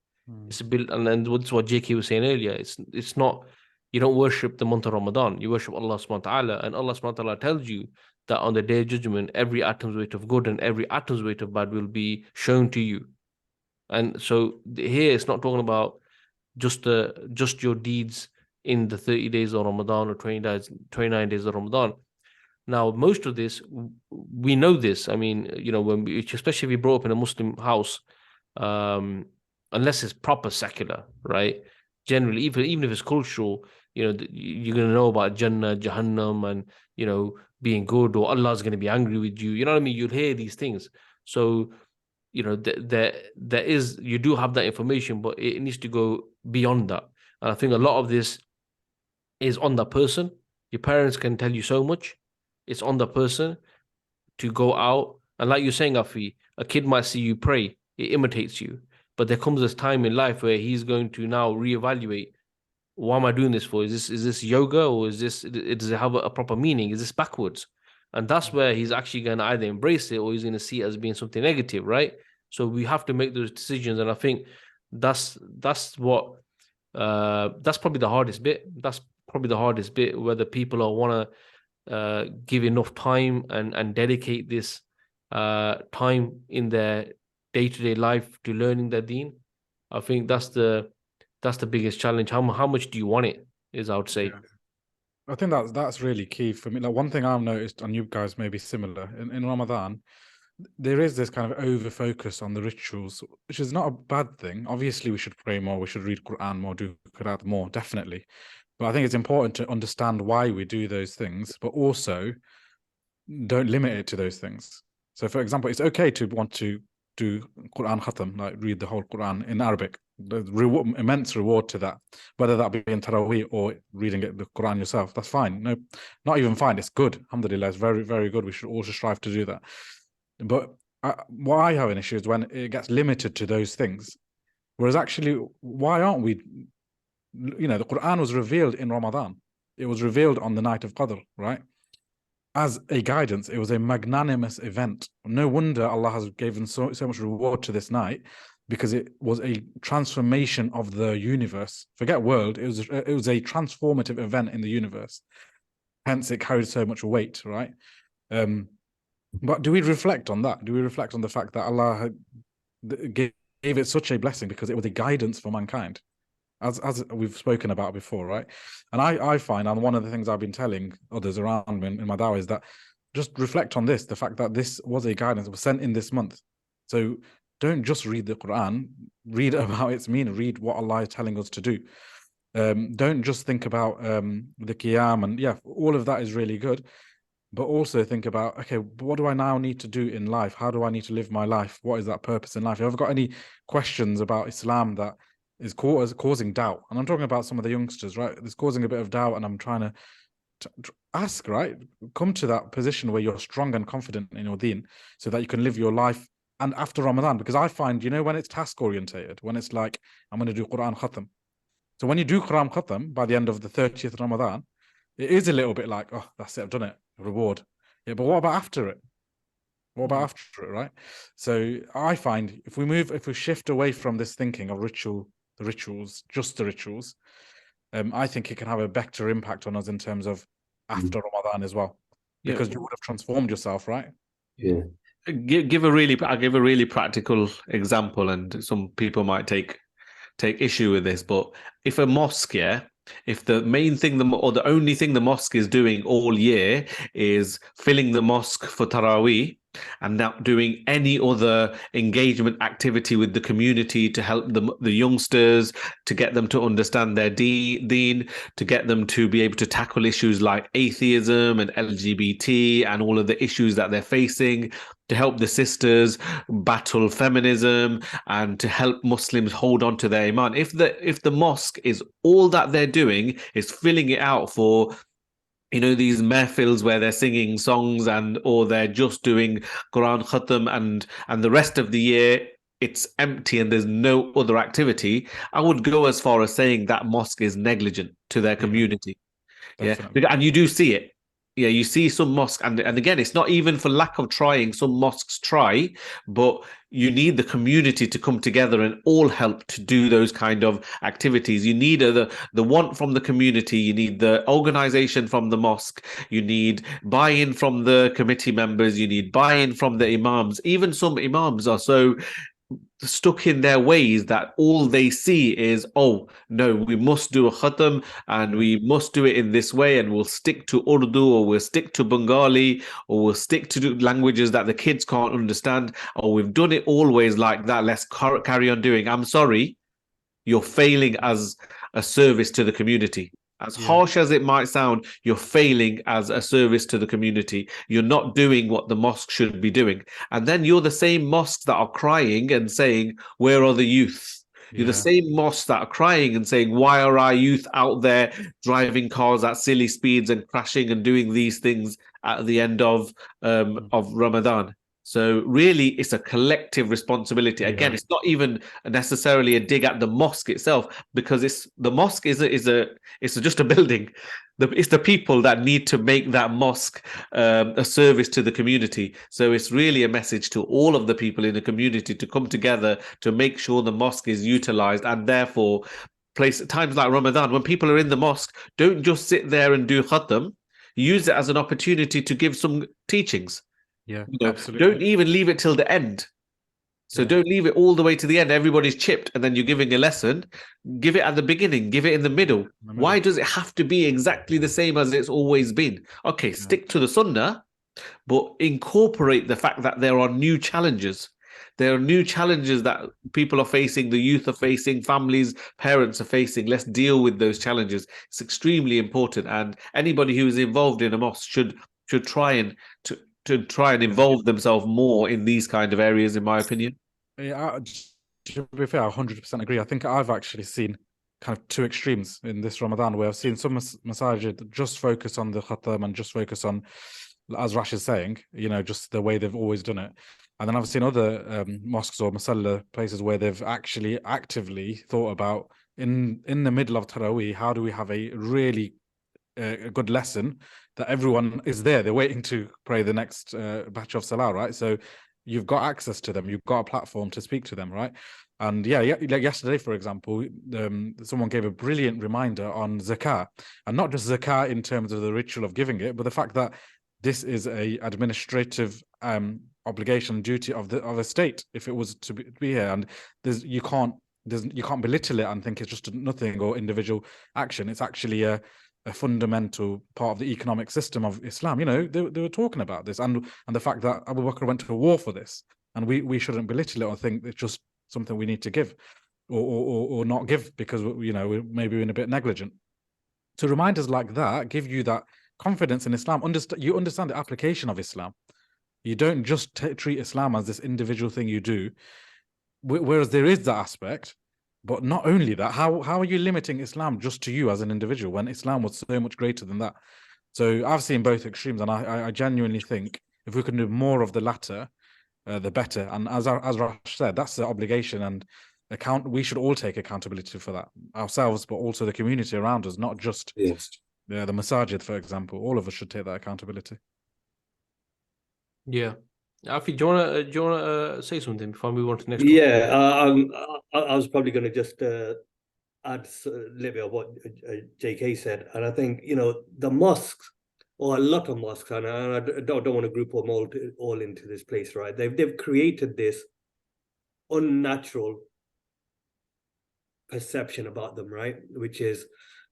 It's built, and then that's what JK was saying earlier. It's not You don't worship the month of Ramadan. You worship Allah subhanahu wa ta'ala. And Allah subhanahu wa ta'ala tells you that on the day of judgment, every atom's weight of good and every atom's weight of bad will be shown to you. And so here it's not talking about just your deeds in the 30 days of Ramadan or 29 days of Ramadan. Now, most of this, we know this. I mean, you know, especially if you grow up in a Muslim house, unless it's proper secular, right? Generally, even if it's cultural, you know, you're going to know about Jannah, Jahannam, and, you know, being good, or Allah's going to be angry with you. You know what I mean? You'll hear these things. So, you know, there is, you do have that information, but it needs to go beyond that. And I think a lot of this is on the person. Your parents can tell you so much. It's on the person to go out. And like you're saying, Afi, a kid might see you pray, it imitates you. But there comes this time in life where he's going to now reevaluate, what am I doing this for? Is this yoga, or does it have a proper meaning? Is this backwards? And that's where he's actually going to either embrace it or he's going to see it as being something negative, right? So we have to make those decisions. And I think that's probably the hardest bit. That's probably the hardest bit, whether people want to give enough time and dedicate this time in their day-to-day life to learning their deen. I think that's the biggest challenge. How much do you want it, is I would say. Yeah. I think that's really key for me. Like, one thing I've noticed, and you guys may be similar, in Ramadan, there is this kind of over focus on the rituals, which is not a bad thing. Obviously, we should pray more, we should read Quran more, do Quran more, definitely. But I think it's important to understand why we do those things, but also don't limit it to those things. So, for example, it's okay to want to do Quran Khatam, like read the whole Quran in Arabic. There's immense reward to that, whether that be in Taraweeh or reading the Quran yourself. That's fine. No, not even fine. It's good. Alhamdulillah, it's very, very good. We should also strive to do that. But what I have an issue is when it gets limited to those things. Whereas actually, why aren't we? You know, the Quran was revealed in Ramadan. It was revealed on the night of Qadr, right? As a guidance, it was a magnanimous event. No wonder Allah has given so much reward to this night, because it was a transformation of the universe. Forget world, it was a transformative event in the universe. Hence, it carried so much weight, right? But do we reflect on that? Do we reflect on the fact that Allah gave it such a blessing because it was a guidance for mankind? As we've spoken about before, right? And I find, and one of the things I've been telling others around me in my dawah is that just reflect on this, the fact that this was a guidance, it was sent in this month. So don't just read the Quran, read about its meaning, read what Allah is telling us to do. Don't just think about the qiyam, and yeah, all of that is really good, but also think about, okay, what do I now need to do in life? How do I need to live my life? What is that purpose in life? If I've got any questions about Islam that is causing doubt, and I'm talking about some of the youngsters, right? It's causing a bit of doubt, and I'm trying to ask, right? Come to that position where you're strong and confident in your deen, so that you can live your life. And after Ramadan, because I find, you know, when it's task orientated, when it's like, I'm going to do Quran Khatam. So when you do Quran Khatam by the end of the 30th Ramadan, it is a little bit like, oh, that's it, I've done it, reward. Yeah, but what about after it? What about after it, right? So I find if we shift away from this thinking of the rituals, I think it can have a better impact on us in terms of after Ramadan as well, because you would have transformed yourself, right? Yeah. I'll give a really practical example, and some people might take issue with this, but if a mosque, if the main thing or the only thing the mosque is doing all year is filling the mosque for Taraweeh, and not doing any other engagement activity with the community to help the youngsters, to get them to understand their deen, to get them to be able to tackle issues like atheism and LGBT and all of the issues that they're facing, to help the sisters battle feminism, and to help Muslims hold on to their iman. If the mosque is all that they're doing is filling it out for, you know, these mehfils where they're singing songs, or they're just doing Quran Khatam, and the rest of the year it's empty and there's no other activity, I would go as far as saying that mosque is negligent to their community. Yeah, and you do see it. Yeah, you see some mosques, and again, it's not even for lack of trying. Some mosques try, but you need the community to come together and all help to do those kind of activities. You need the want from the community. You need the organization from the mosque. You need buy-in from the committee members. You need buy-in from the imams. Even some imams are so stuck in their ways that all they see is, oh no, we must do a khatam and we must do it in this way, and we'll stick to Urdu, or we'll stick to Bengali, or we'll stick to languages that the kids can't understand, or we've done it always like that, let's carry on doing. I'm sorry, you're failing as a service to the community. As harsh as it might sound, you're failing as a service to the community. You're not doing what the mosque should be doing. And then you're the same mosques that are crying and saying, where are the youth? You're the same mosques that are crying and saying, why are our youth out there driving cars at silly speeds and crashing and doing these things at the end of Ramadan? So really, it's a collective responsibility. Again, it's not even necessarily a dig at the mosque itself, because the mosque is just a building. It's the people that need to make that mosque a service to the community. So it's really a message to all of the people in the community to come together to make sure the mosque is utilized, and therefore, times like Ramadan, when people are in the mosque, don't just sit there and do khatam. Use it as an opportunity to give some teachings. Yeah, absolutely. Don't even leave it till the end. So don't leave it all the way to the end. Everybody's chipped and then you're giving a lesson. Give it at the beginning. Give it in the middle. Why does it have to be exactly the same as it's always been? Okay, stick to the sunnah, but incorporate the fact that there are new challenges. There are new challenges that people are facing, the youth are facing, families, parents are facing. Let's deal with those challenges. It's extremely important. And anybody who is involved in a mosque should try and try and involve themselves more in these kind of areas, in my opinion. Yeah, to be fair, I 100% agree. I think I've actually seen kind of two extremes in this Ramadan, where I've seen some masajid just focus on the khatam and just focus on, as Rash is saying, just the way they've always done it. And then I've seen other mosques or masalla places where they've actually actively thought about, in the middle of Taraweeh, how do we have a really a good lesson that everyone is there. They're waiting to pray the next batch of Salah, right? So you've got access to them. You've got a platform to speak to them, right? And like yesterday, for example, someone gave a brilliant reminder on zakah, and not just zakah in terms of the ritual of giving it, but the fact that this is a administrative obligation, duty of a state if it was to be here, and you can't belittle it and think it's just nothing or individual action. It's actually a fundamental part of the economic system of Islam. They were talking about this, and the fact that Abu Bakr went to war for this, and we shouldn't belittle it or think it's just something we need to give or not give because we're maybe in a bit negligent. So reminders like that give you that confidence in Islam. You understand the application of Islam. You don't just treat Islam as this individual thing you do, whereas there is that aspect. But not only that, how are you limiting Islam just to you as an individual when Islam was so much greater than that? So I've seen both extremes, and I genuinely think if we can do more of the latter, the better. And as Rash said, that's the obligation, and we should all take accountability for that ourselves, but also the community around us, not just the masajid, for example. All of us should take that accountability. Yeah. Afi, do you wanna say something before we move on to the next? I was probably going to just add a little bit of what JK said, and I think the mosques, or a lot of mosques, and I don't want to group them all into this place, right? They've created this unnatural perception about them, right? Which is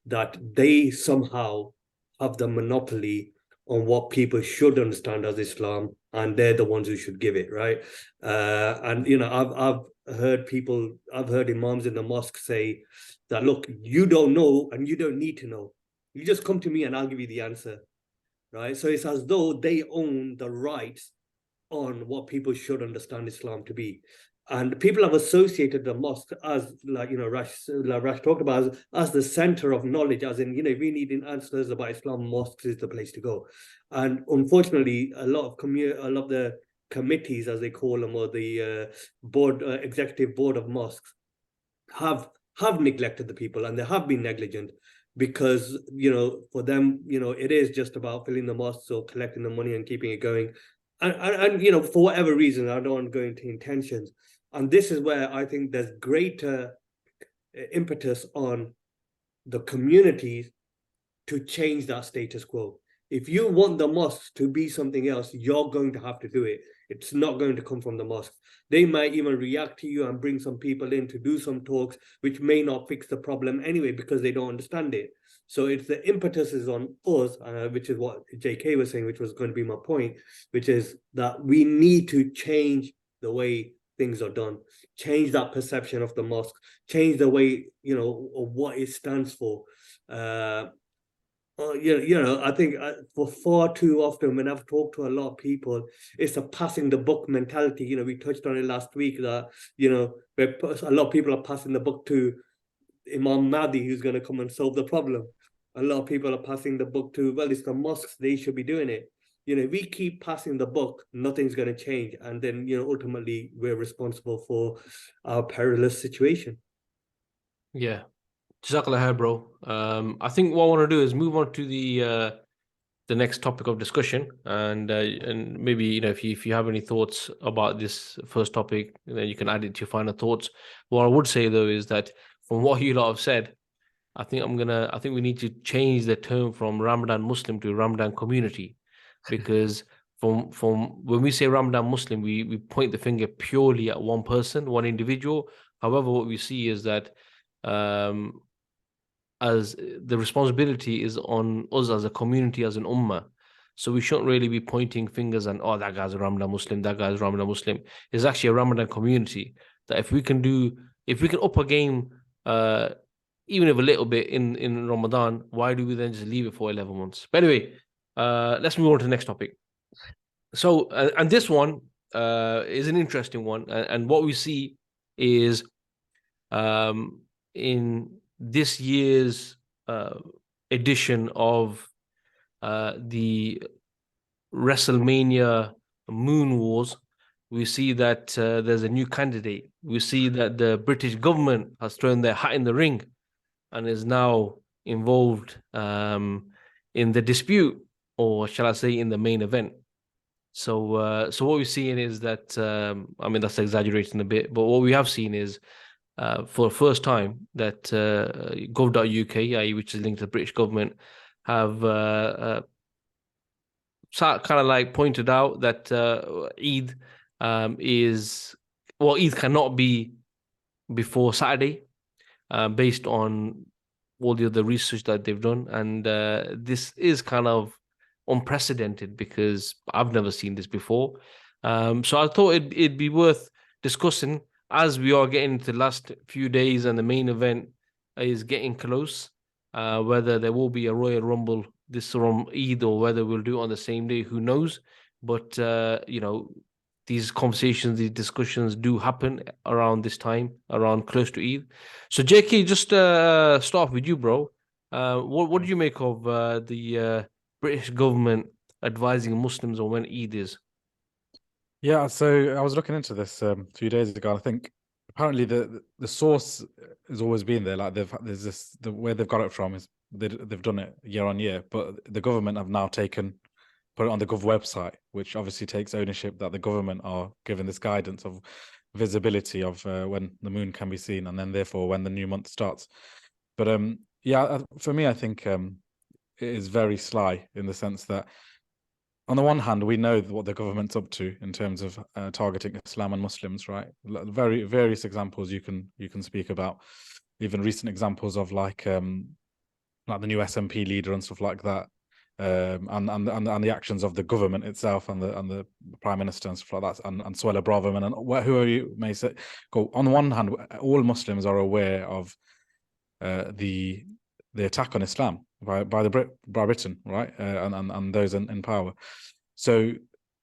that they somehow have the monopoly on what people should understand as Islam, and they're the ones who should give it, right? And I've heard imams in the mosque say that, look, you don't know and you don't need to know. You just come to me and I'll give you the answer, right? So it's as though they own the rights on what people should understand Islam to be. And people have associated the mosque as, Rash talked about, as the center of knowledge, as in, if you need answers about Islam, mosques is the place to go. And unfortunately, a lot of the committees, as they call them, or the executive board of mosques, have neglected the people, and they have been negligent. because, you know, for them, you know, it is just about filling the mosques or collecting the money and keeping it going. And you know, for whatever reason, I don't want to go into intentions. And this is where I think there's greater impetus on the communities to change that status quo. If you want the mosques to be something else, you're going to have to do it. It's not going to come from the mosque. They might even react to you and bring some people in to do some talks, which may not fix the problem anyway, because they don't understand it. So it's the impetus is on us, which is what JK was saying, which was going to be my point, which is that we need to change the way things are done, change that perception of the mosque, change the way, you know, of what it stands for. You know, I think for far too often when I've talked to a lot of people, it's a passing the buck mentality. You know, we touched on it last week that, you know, a lot of people are passing the buck to Imam Mahdi, who's going to come and solve the problem. A lot of people are passing the buck to, well, it's the mosques, they should be doing it. You know, if we keep passing the buck, nothing's going to change. And then, you know, ultimately we're responsible for our perilous situation. Yeah. Jazakallah khair, bro. I think what I want to do is move on to the next topic of discussion, and maybe, you know, if you have any thoughts about this first topic, then you can add it to your final thoughts. What I would say though is that from what you lot have said, I think we need to change the term from Ramadan Muslim to Ramadan community, because from when we say Ramadan Muslim, we point the finger purely at one person, one individual. However, what we see is that as the responsibility is on us as a community, as an ummah. So we shouldn't really be pointing fingers and, oh, that guy's a Ramadan Muslim, that guy's Ramadan Muslim. It's actually a Ramadan community that if we can up a game, even if a little bit in Ramadan, why do we then just leave it for 11 months? But anyway, let's move on to the next topic. So, and this one is an interesting one. And what we see is in this year's edition of the WrestleMania Moon Wars, we see that there's a new candidate. We see that the British government has thrown their hat in the ring and is now involved in the dispute, or shall I say, in the main event. So what we're seeing is that, I mean, that's exaggerating a bit, but what we have seen is for the first time that gov.uk, which is linked to the British government, have kind of like pointed out that Eid Eid cannot be before Saturday, based on all the other research that they've done. And this is kind of unprecedented because I've never seen this before. So I thought it'd be worth discussing as we are getting to the last few days and the main event is getting close, whether there will be a Royal Rumble this Eid or whether we'll do it on the same day, who knows? But, you know, these conversations, these discussions do happen around this time, around close to Eid. So JK, just start with you, bro. What do you make of the British government advising Muslims on when Eid is? Yeah, so I was looking into this a few days ago. I think apparently the source has always been there. Like there's this, the where they've got it from is they've done it year on year, but the government have now put it on the Gov website, which obviously takes ownership that the government are given this guidance of visibility of when the moon can be seen, and then therefore when the new month starts. But yeah, for me, I think it is very sly in the sense that, on the one hand, we know what the government's up to in terms of targeting Islam and Muslims, right? Very various examples you can speak about, even recent examples of like the new SNP leader and stuff like that, and the actions of the government itself and the Prime Minister and stuff like that, and Suella Braverman and whoever you may say. Go on the one hand, all Muslims are aware of the attack on Islam by Britain, right, and those in power. So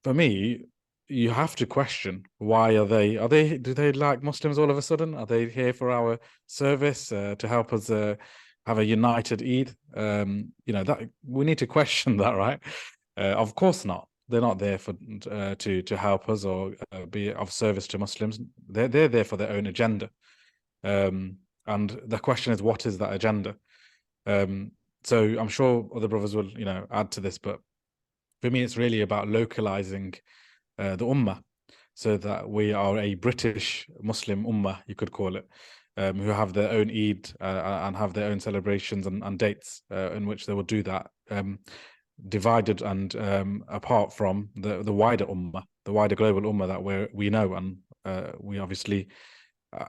for me, you have to question, why do they like Muslims all of a sudden? Are they here for our service to help us have a united Eid? You know, that we need to question that, right? Of course not. They're not there for to help us or be of service to Muslims. They're there for their own agenda. And the question is, what is that agenda? So I'm sure other brothers will, add to this, but for me, it's really about localizing the ummah, so that we are a British Muslim ummah, you could call it, who have their own Eid and have their own celebrations and dates in which they will do that, divided and apart from the wider ummah, the wider global ummah that we know, and we obviously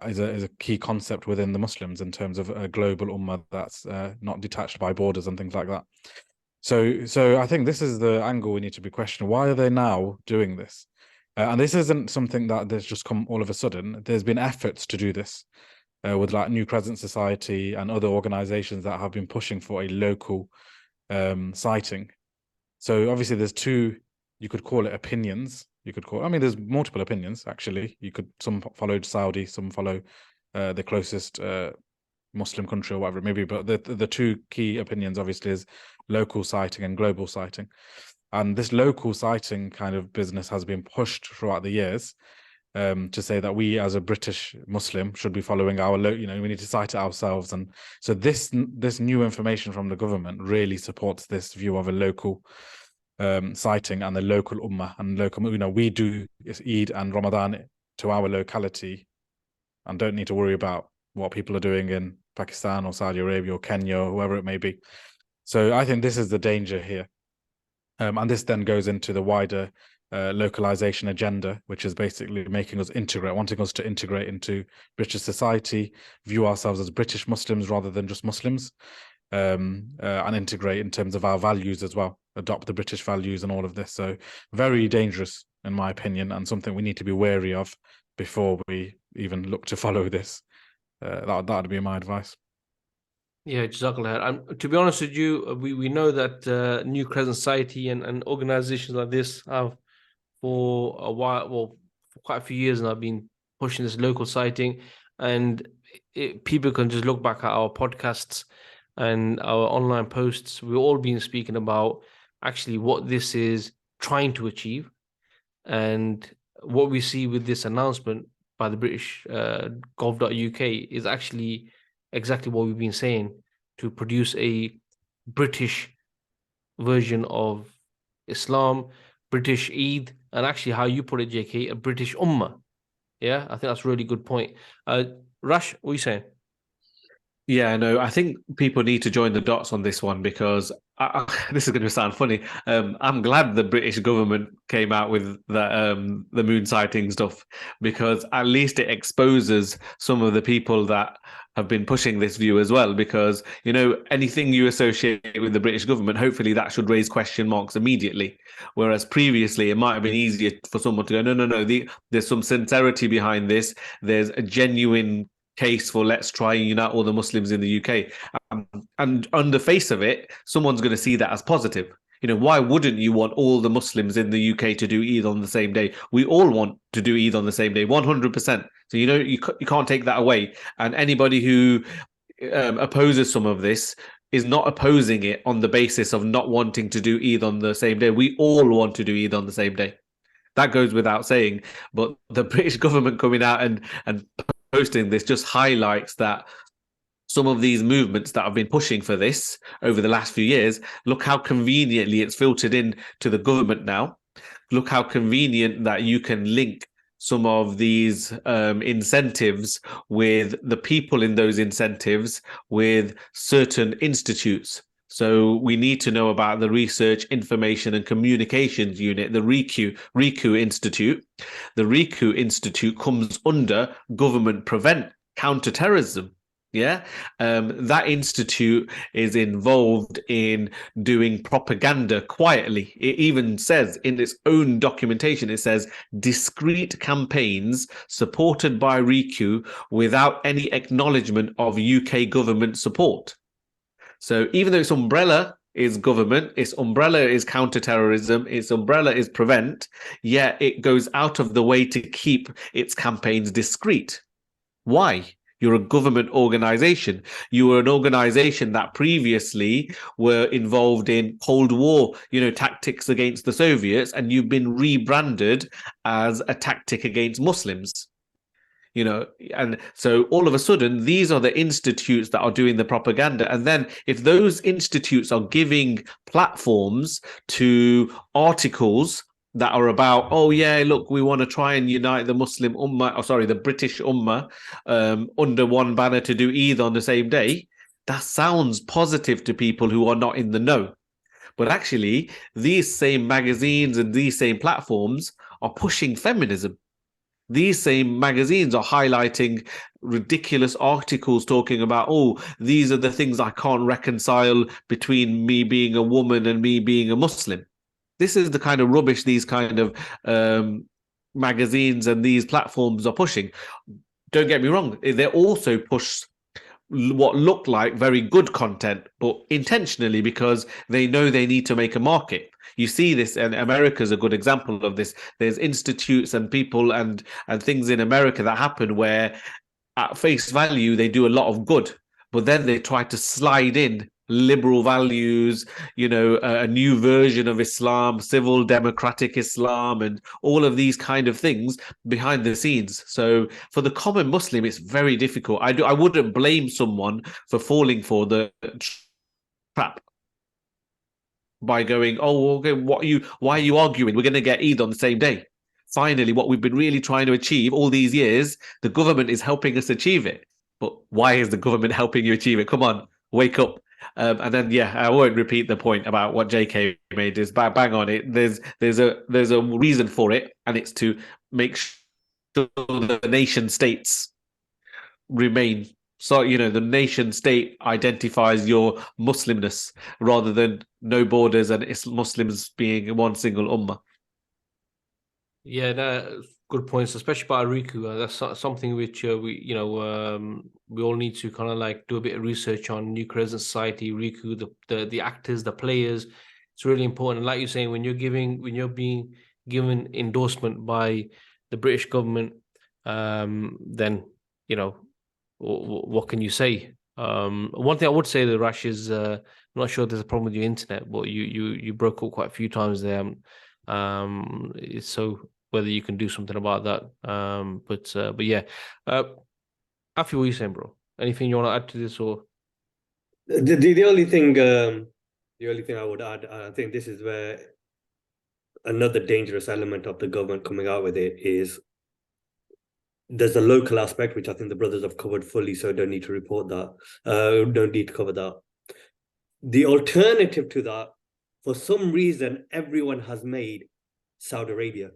is a key concept within the Muslims in terms of a global ummah that's not detached by borders and things like that. So I think this is the angle we need to be questioning. Why are they now doing this? And this isn't something that has just come all of a sudden. There's been efforts to do this with like New Crescent Society and other organizations that have been pushing for a local sighting. So obviously there's two, you could call it opinions. There's multiple opinions, actually. Some followed Saudi, some follow the closest Muslim country or whatever it may be. But the two key opinions, obviously, is local sighting and global sighting. And this local sighting kind of business has been pushed throughout the years to say that we as a British Muslim should be following our, we need to sight it ourselves. And so this new information from the government really supports this view of a local sighting and the local ummah and local, we do Eid and Ramadan to our locality and don't need to worry about what people are doing in Pakistan or Saudi Arabia or Kenya or whoever it may be. So I think this is the danger here. And this then goes into the wider localization agenda, which is basically wanting us to integrate into British society, view ourselves as British Muslims rather than just Muslims, and integrate in terms of our values as well, adopt the British values and all of this. So very dangerous, in my opinion, and something we need to be wary of before we even look to follow this. That would be my advice. Yeah, Jazakallah. To be honest with you, we know that New Crescent Society and organizations like this have for a while, well, for quite a few years now, been pushing this local sighting. And people can just look back at our podcasts and our online posts. We've all been speaking about actually what this is trying to achieve. And what we see with this announcement by the British gov.uk is actually exactly what we've been saying, to produce a British version of Islam, British Eid, and actually how you put it, JK, a British Ummah. Yeah, I think that's a really good point. Rash, what are you saying? Yeah, no, I think people need to join the dots on this one because this is going to sound funny. I'm glad the British government came out with the moon sighting stuff, because at least it exposes some of the people that have been pushing this view as well. Because, anything you associate with the British government, hopefully that should raise question marks immediately. Whereas previously it might have been easier for someone to go, no, there's some sincerity behind this. There's a genuine case for let's try and unite all the Muslims in the UK. And on the face of it, someone's going to see that as positive. Why wouldn't you want all the Muslims in the UK to do Eid on the same day? We all want to do Eid on the same day, 100%. So, you can't take that away. And anybody who opposes some of this is not opposing it on the basis of not wanting to do Eid on the same day. We all want to do Eid on the same day. That goes without saying. But the British government coming out and posting this just highlights that some of these movements that have been pushing for this over the last few years, look how conveniently it's filtered in to the government now. Look how convenient that you can link some of these incentives with the people in those incentives with certain institutes. So we need to know about the Research, Information and Communications Unit, the RICU Institute. The RICU Institute comes under Government Prevent Counterterrorism. Yeah, that institute is involved in doing propaganda quietly. It even says in its own documentation, it says discreet campaigns supported by RICU without any acknowledgement of UK government support. So even though its umbrella is government, its umbrella is counterterrorism, its umbrella is prevent, yet it goes out of the way to keep its campaigns discreet. Why? You're a government organization. You were an organization that previously were involved in Cold War, tactics against the Soviets, and you've been rebranded as a tactic against Muslims. you know. And so all of a sudden, these are the institutes that are doing the propaganda. And then if those institutes are giving platforms to articles that are about, oh yeah, look, we want to try and unite the Muslim Ummah, or sorry, the British Ummah under one banner to do Eid on the same day, that sounds positive to people who are not in the know. But actually, these same magazines and these same platforms are pushing feminism. These same magazines are highlighting ridiculous articles talking about, oh, these are the things I can't reconcile between me being a woman and me being a Muslim. This is the kind of rubbish these kind of magazines and these platforms are pushing. Don't get me wrong, they also push what look like very good content, but intentionally, because they know they need to make a market. You see this, and America's a good example of this. There's institutes and people and things in America that happen where at face value they do a lot of good, but then they try to slide in liberal values, you know, a new version of Islam, civil democratic Islam, and all of these kind of things behind the scenes. So for the common Muslim, it's very difficult. I wouldn't blame someone for falling for the trap by going, oh, okay, why are you arguing? We're going to get Eid on the same day. Finally, what we've been really trying to achieve all these years, the government is helping us achieve it. But why is the government helping you achieve it? Come on, wake up. And then, yeah, I won't repeat the point about what JK made. Is bang on it. There's a reason for it, and it's to make sure the nation states remain. So, you know, the nation state identifies your Muslimness rather than no borders and it's Muslims being one single ummah. Yeah, good points, especially about Riku. That's something which we all need to kind of like do a bit of research on. New Crescent Society, Riku, the actors, the players. It's really important. Like you're saying, when you're being given endorsement by the British government, then you know what can you say? One thing I would say, the Rash, is I'm not sure there's a problem with your internet, but you broke up quite a few times there. So whether you can do something about that. But yeah. Afi, what are you saying, bro? Anything you want to add to this, or the only thing I would add, I think this is where another dangerous element of the government coming out with it is there's a local aspect, which I think the brothers have covered fully, so don't need to report that. Don't need to cover that. The alternative to that, for some reason, everyone has made Saudi Arabia.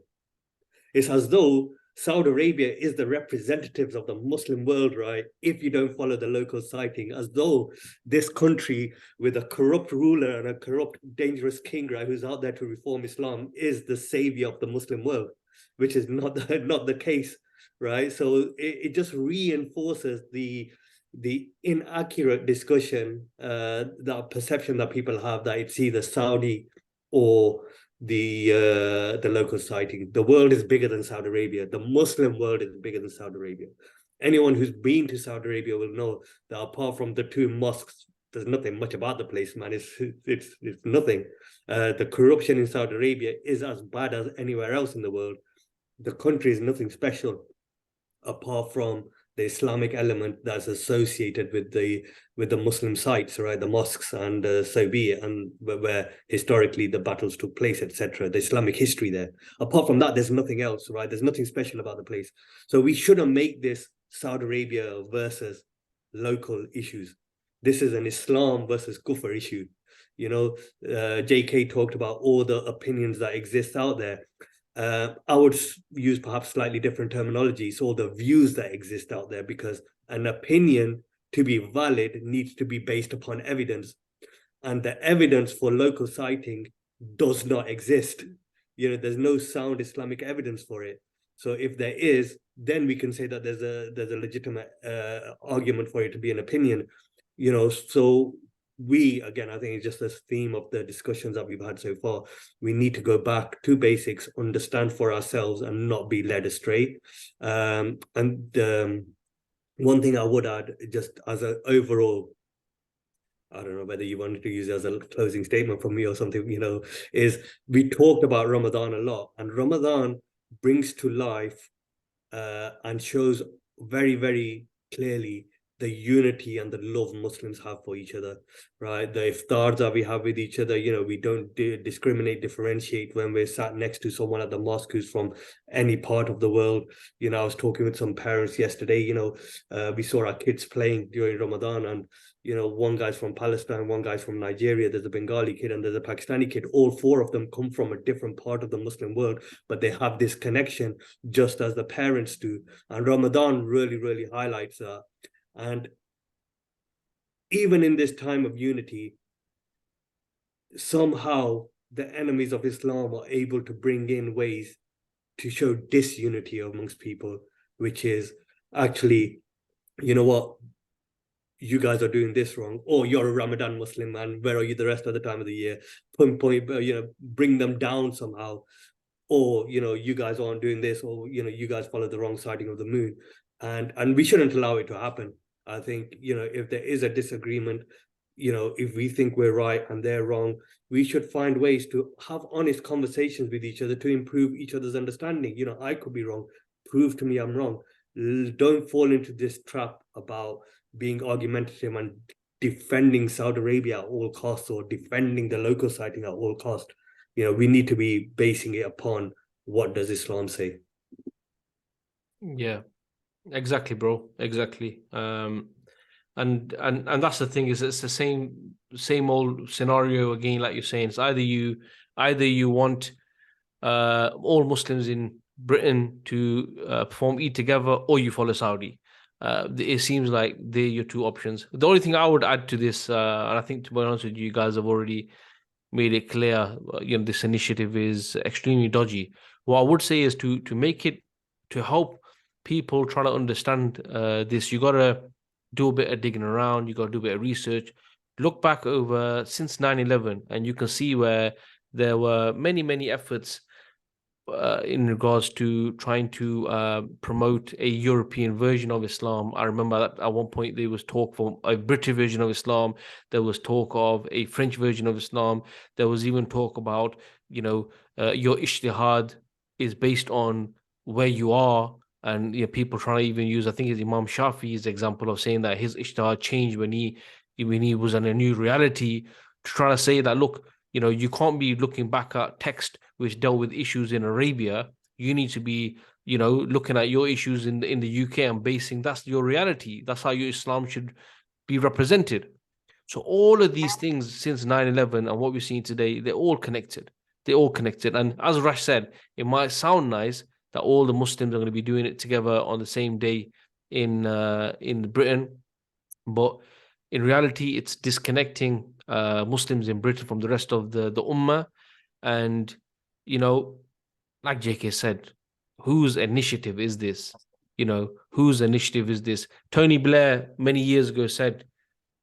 It's as though Saudi Arabia is the representatives of the Muslim world, right? If you don't follow the local sighting, as though this country with a corrupt ruler and a corrupt, dangerous king, right, who's out there to reform Islam, is the savior of the Muslim world, which is not the case, right? So it just reinforces the inaccurate discussion, the perception that people have that it's either Saudi or the local sighting. The world is bigger than Saudi Arabia. The Muslim world is bigger than Saudi Arabia. Anyone who's been to Saudi Arabia will know that apart from the two mosques, there's nothing much about the place, man. It's nothing. The corruption in Saudi Arabia is as bad as anywhere else in the world. The country is nothing special apart from the Islamic element that's associated with the Muslim sites, right? The mosques, and so be it, and where historically the battles took place, etc. The Islamic history there. Apart from that, there's nothing else, right? There's nothing special about the place. So we shouldn't make this Saudi Arabia versus local issues. This is an Islam versus Kufr issue. You know, JK talked about all the opinions that exist out there. I would use perhaps slightly different terminology, so the views that exist out there, because an opinion, to be valid, needs to be based upon evidence, and the evidence for local sighting does not exist. You know, there's no sound Islamic evidence for it. So if there is, then we can say that there's a legitimate argument for it to be an opinion. You know, so we, again, I think it's just this theme of the discussions that we've had so far. We need to go back to basics, understand for ourselves, and not be led astray. And one thing I would add, just as an overall, I don't know whether you wanted to use it as a closing statement from me or something, you know, is we talked about Ramadan a lot, and Ramadan brings to life and shows very, very clearly the unity and the love Muslims have for each other, right? The iftars that we have with each other, we don't discriminate, differentiate when we're sat next to someone at the mosque who's from any part of the world. I was talking with some parents yesterday, we saw our kids playing during Ramadan, and one guy's from Palestine, one guy's from Nigeria, there's a Bengali kid and there's a Pakistani kid. All four of them come from a different part of the Muslim world, but they have this connection just as the parents do. And Ramadan really, really highlights that. And even in this time of unity, somehow the enemies of Islam are able to bring in ways to show disunity amongst people, which is actually, you know what, you guys are doing this wrong, or you're a Ramadan Muslim, and where are you the rest of the time of the year? Bring them down somehow, or you guys aren't doing this, or you guys follow the wrong siding of the moon, and we shouldn't allow it to happen. I think if there is a disagreement, if we think we're right and they're wrong, we should find ways to have honest conversations with each other to improve each other's understanding. I could be wrong, prove to me I'm wrong. Don't fall into this trap about being argumentative and defending Saudi Arabia at all costs, or defending the local sighting at all costs. We need to be basing it upon what does Islam say. Yeah, exactly, bro. Exactly. And that's the thing, is it's the same old scenario again, like you're saying. It's either you want all Muslims in Britain to perform Eid together, or you follow Saudi. It seems like they're your two options. The only thing I would add to this, and I think, to be honest with you, you guys have already made it clear, this initiative is extremely dodgy. What I would say is to make it, to help people try to understand this, you got to do a bit of digging around, you got to do a bit of research, look back over since 9/11, and you can see where there were many efforts in regards to trying to promote a European version of Islam. I remember that at one point there was talk for a British version of Islam. There was talk of a French version of Islam. There was even talk about, your ijtihad is based on where you are. And people trying to even use, I think it's Imam Shafi's example of saying that his ijtihad changed when he was in a new reality, to try to say that, look, you can't be looking back at text which dealt with issues in Arabia. You need to be, looking at your issues in the UK and basing that's your reality. That's how your Islam should be represented. So all of these things since 9/11 and what we're seeing today, they're all connected. They're all connected. And as Rash said, it might sound nice that all the Muslims are going to be doing it together on the same day in Britain, but in reality, it's disconnecting Muslims in Britain from the rest of the Ummah. And, like JK said, whose initiative is this? Whose initiative is this? Tony Blair many years ago said,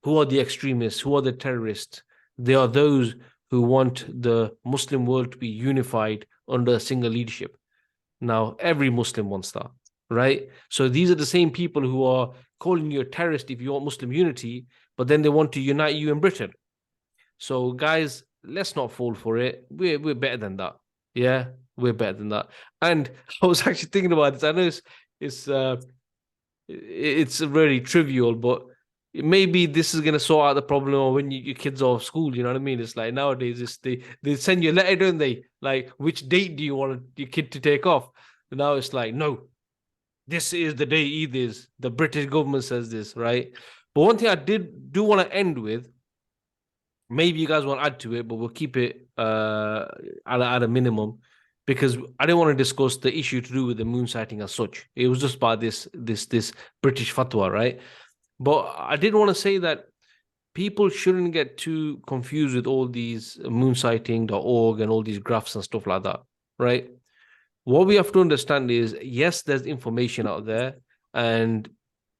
who are the extremists? Who are the terrorists? They are those who want the Muslim world to be unified under a single leadership. Now, every Muslim wants that, right? So these are the same people who are calling you a terrorist if you want Muslim unity, but then they want to unite you in Britain. So guys, let's not fall for it. We're better than that. Yeah, we're better than that. And I was actually thinking about this. I know it's really trivial, but maybe this is gonna sort out the problem of when your kids are off school. You know what I mean? It's like nowadays, they send you a letter, don't they? Like, which date do you want your kid to take off? And now it's like, no, this is the day Eid is. The British government says this, right? But one thing I do want to end with, maybe you guys want to add to it, but we'll keep it at a minimum, because I didn't want to discuss the issue to do with the moon sighting as such. It was just about this British fatwa, right? But I did want to say that people shouldn't get too confused with all these moonsighting.org and all these graphs and stuff like that, right? What we have to understand is, yes, there's information out there, and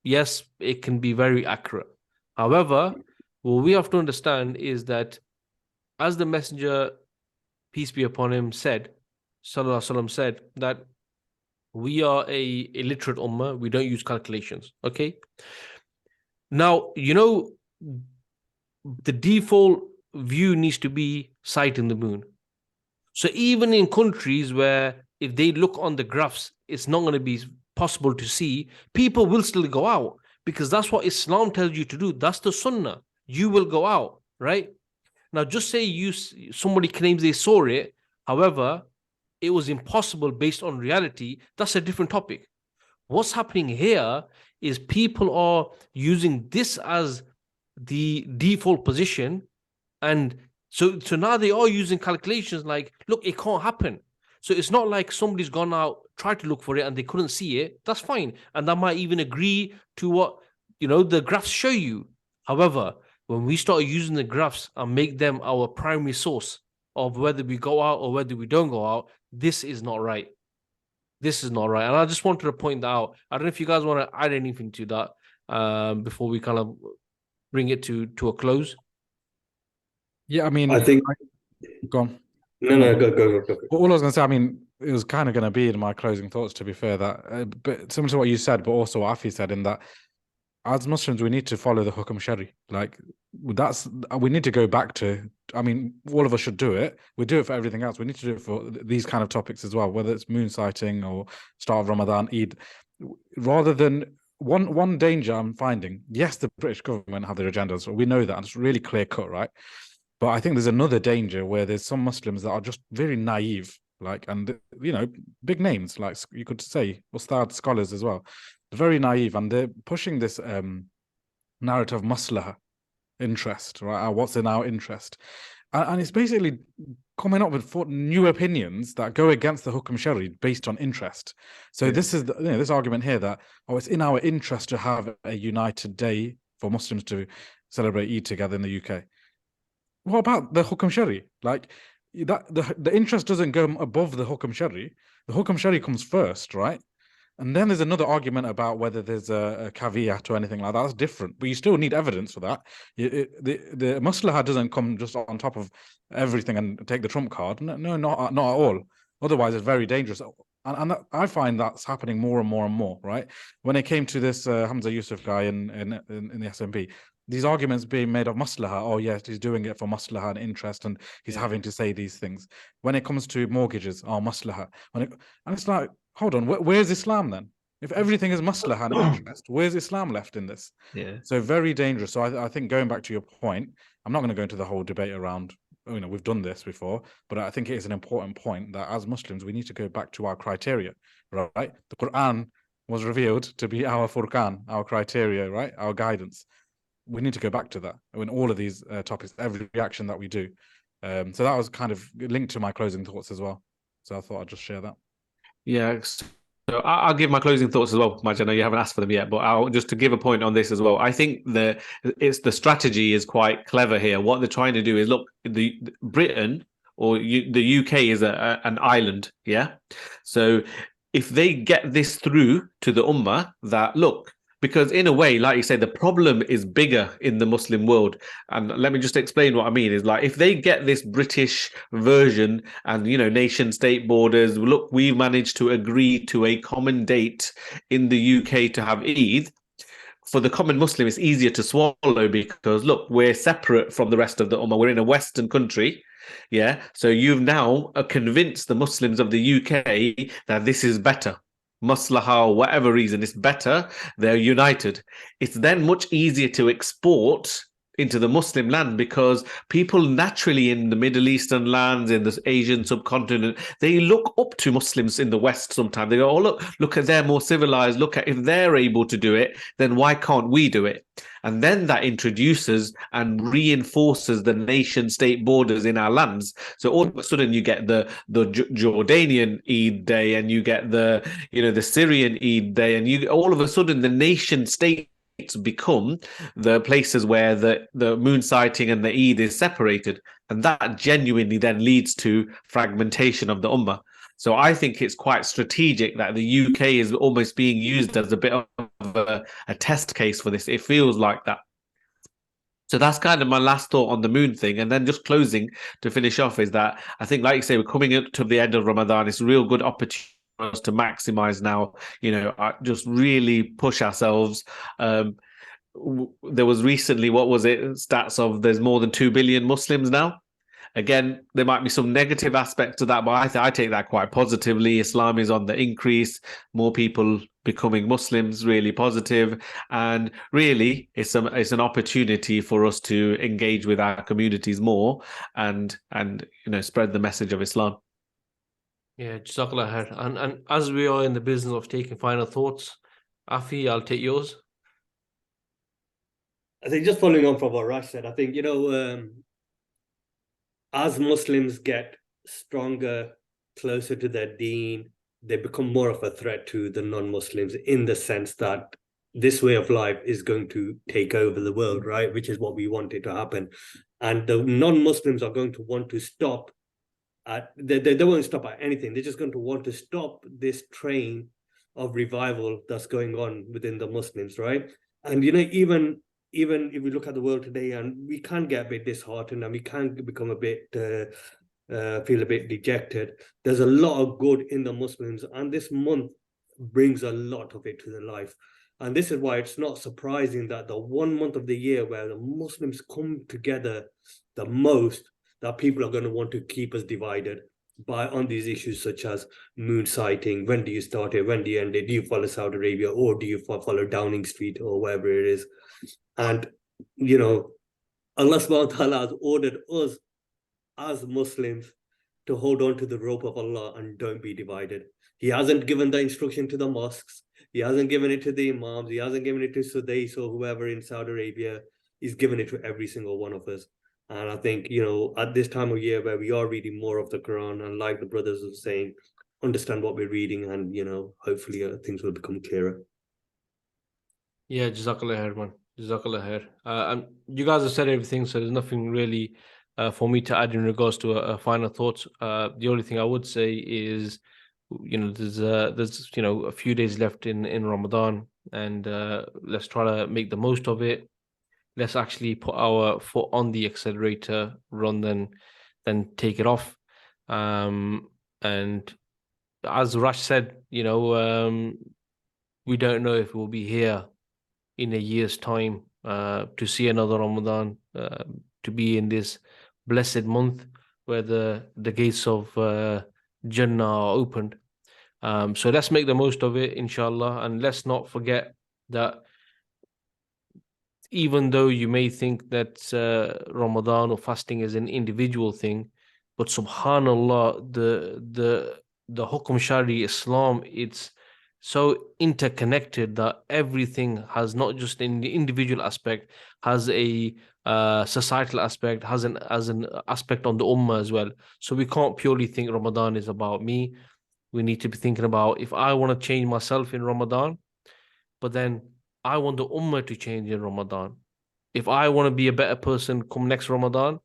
yes, it can be very accurate. However, what we have to understand is that, as the Messenger, peace be upon him, said, Sallallahu Alaihi Wasallam said, that we are a illiterate ummah, we don't use calculations, okay? Now, the default view needs to be sighting the moon. So even in countries where if they look on the graphs, it's not going to be possible to see, people will still go out because that's what Islam tells you to do. That's the sunnah. You will go out, right? Now, just say somebody claims they saw it. However, it was impossible based on reality. That's a different topic. What's happening here is people are using this as the default position. And so now they are using calculations like, look, it can't happen. So it's not like somebody's gone out, tried to look for it and they couldn't see it. That's fine. And that might even agree to what, the graphs show you. However, when we start using the graphs and make them our primary source of whether we go out or whether we don't go out, this is not right. This is not right. And I just wanted to point that out. I don't know if you guys want to add anything to that before we kind of bring it to a close. Yeah, I mean, I think. Go on. No, go. All I was going to say, I mean, it was kind of going to be in my closing thoughts, to be fair, that but similar to what you said, but also what Afi said, in that as Muslims, we need to follow the Hukm Shari. Like, we need to go back to, I mean, all of us should do it. We do it for everything else. We need to do it for these kind of topics as well, whether it's moon sighting or start of Ramadan, Eid. Rather than, one danger I'm finding, yes, the British government have their agendas, so we know that, and it's really clear cut, right? But I think there's another danger where there's some Muslims that are just very naive, like, and, big names, like you could say, Ustad scholars as well, very naive, and they're pushing this narrative of maslaha, interest, right? What's in our interest. And it's basically coming up with new opinions that go against the Hukm Shari based on interest. So this is this argument here that, it's in our interest to have a united day for Muslims to celebrate Eid together in the UK. What about the Hukm Shari? Like, that the interest doesn't go above the Hukm Shari. The Hukm Shari comes first, right? And then there's another argument about whether there's a caveat or anything like that. That's different, but you still need evidence for that. The maslaha doesn't come just on top of everything and take the trump card. No, not at all. Otherwise, it's very dangerous. And I find that's happening more and more and more, right? When it came to this Hamza Yusuf guy in the SNP, these arguments being made of maslaha, oh yes, he's doing it for maslaha and interest, and he's having to say these things. When it comes to mortgages, maslaha. And it's like, hold on, where's Islam then? If everything is maslaha and interest, where's Islam left in this? Yeah. So very dangerous. So I think, going back to your point, I'm not going to go into the whole debate around, we've done this before, but I think it is an important point that as Muslims, we need to go back to our criteria, right? The Quran was revealed to be our Furqan, our criteria, right? Our guidance. We need to go back to that in all of these topics, every action that we do. So that was kind of linked to my closing thoughts as well. So I thought I'd just share that. Yeah. So I'll give my closing thoughts as well, Maj. I know you haven't asked for them yet, but I'll just to give a point on this as well. I think the strategy is quite clever here. What they're trying to do is, look, the Britain or the UK is an island, yeah. So if they get this through to the Ummah, that look, because in a way, like you say, the problem is bigger in the Muslim world. And let me just explain what I mean is, like, if they get this British version and, nation state borders, look, we've managed to agree to a common date in the UK to have Eid. For the common Muslim, it's easier to swallow because, look, we're separate from the rest of the Ummah. We're in a Western country. Yeah. So you've now convinced the Muslims of the UK that this is better. Maslaha, or whatever reason, it's better. They're united. It's then much easier to export into the Muslim land because people naturally in the Middle Eastern lands, in the Asian subcontinent, they look up to Muslims in the West sometimes. They go, oh, look at they're more civilized. Look at, if they're able to do it, then why can't we do it? And then that introduces and reinforces the nation state borders in our lands. So all of a sudden you get the Jordanian Eid day, and you get the Syrian Eid day, and you all of a sudden the nation state become the places where the moon sighting and the Eid is separated, and that genuinely then leads to fragmentation of the Ummah. So I think it's quite strategic that the UK is almost being used as a bit of a test case for this. It feels like that. So that's kind of my last thought on the moon thing. And then just closing to finish off is that I think, like you say, we're coming up to the end of Ramadan. It's a real good opportunity for us to maximize now, just really push ourselves. There was recently, what was it, stats of there's more than 2 billion Muslims now. Again, there might be some negative aspects to that, but I take that quite positively. Islam is on the increase, more people becoming Muslims, really positive, and really it's an opportunity for us to engage with our communities more and spread the message of Islam. Yeah, Jazakallah khair. And as we are in the business of taking final thoughts, Afi, I'll take yours. I think just following on from what Raj said, I think, as Muslims get stronger, closer to their deen, they become more of a threat to the non-Muslims in the sense that this way of life is going to take over the world, right? Which is what we wanted to happen. And the non-Muslims are going to want to stop they won't stop at anything. They're just going to want to stop this train of revival that's going on within the Muslims, right? And, even if we look at the world today, and we can get a bit disheartened and we can become a bit feel a bit dejected, there's a lot of good in the Muslims, and this month brings a lot of it to the life. And this is why it's not surprising that the 1 month of the year where the Muslims come together the most, that people are going to want to keep us divided on these issues such as moon sighting. When do you start it? When do you end it? Do you follow Saudi Arabia, or do you follow Downing Street, or wherever it is? And, Allah subhanahu wa ta'ala has ordered us as Muslims to hold on to the rope of Allah and don't be divided. He hasn't given the instruction to the mosques. He hasn't given it to the imams. He hasn't given it to Sudais or whoever in Saudi Arabia. He's given it to every single one of us. And I think, at this time of year where we are reading more of the Quran, and like the brothers are saying, understand what we're reading, and, hopefully things will become clearer. Yeah, Jazakallah khair, man. Jazakallah khair. And you guys have said everything, so there's nothing really for me to add in regards to a final thought. The only thing I would say is, there's a few days left in Ramadan, and let's try to make the most of it. Let's actually put our foot on the accelerator rather than take it off. And as Rash said, we don't know if we'll be here in a year's time to see another Ramadan, to be in this blessed month where the gates of Jannah are opened. So let's make the most of it, inshallah, and let's not forget that even though you may think that Ramadan or fasting is an individual thing, but subhanallah, the Hukum Shari Islam, it's so interconnected that everything has not just in the individual aspect, has a societal aspect, has an aspect on the ummah as well. So we can't purely think Ramadan is about me. We need to be thinking about, if I want to change myself in Ramadan, but then I want the ummah to change in Ramadan. If I want to be a better person come next Ramadan,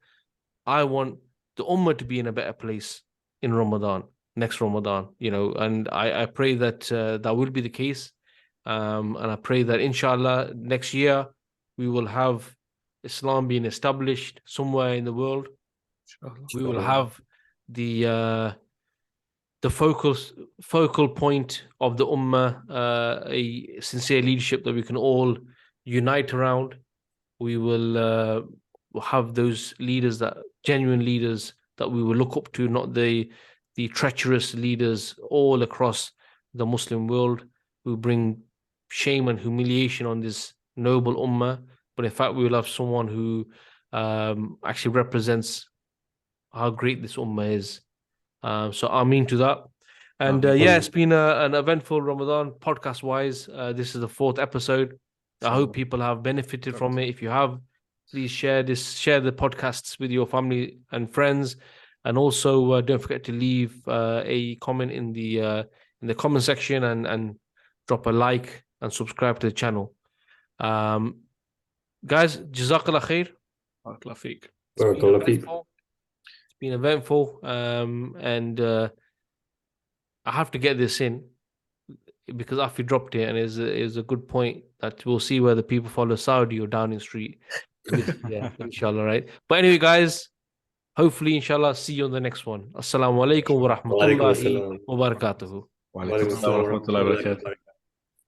I want the ummah to be in a better place in Ramadan, next Ramadan, and I pray that that will be the case. And I pray that inshallah next year we will have Islam being established somewhere in the world. We will have the focal point of the ummah, a sincere leadership that we can all unite around. We will have those leaders, that genuine leaders that we will look up to, not the treacherous leaders all across the Muslim world who bring shame and humiliation on this noble ummah. But in fact, we will have someone who actually represents how great this ummah is. So Ameen to that. And it's been an eventful Ramadan podcast wise. This is the 4th episode. I hope people have benefited from it. If you have, please share the podcasts with your family and friends. And also don't forget to leave a comment in the comment section, and drop a like and subscribe to the channel. Guys, Jazakallah khair. Barakallah feek. It's been eventful, and I have to get this in because Afi dropped it, and it is a good point that we'll see whether people follow Saudi or Downing Street. Yeah, inshallah, right? But anyway, guys, hopefully, inshallah, see you on the next one. Assalamu alaikum wa rahmatullahi wa barakatuhu. Wa alaikum assalam wa rahmatullahi wa barakatuh.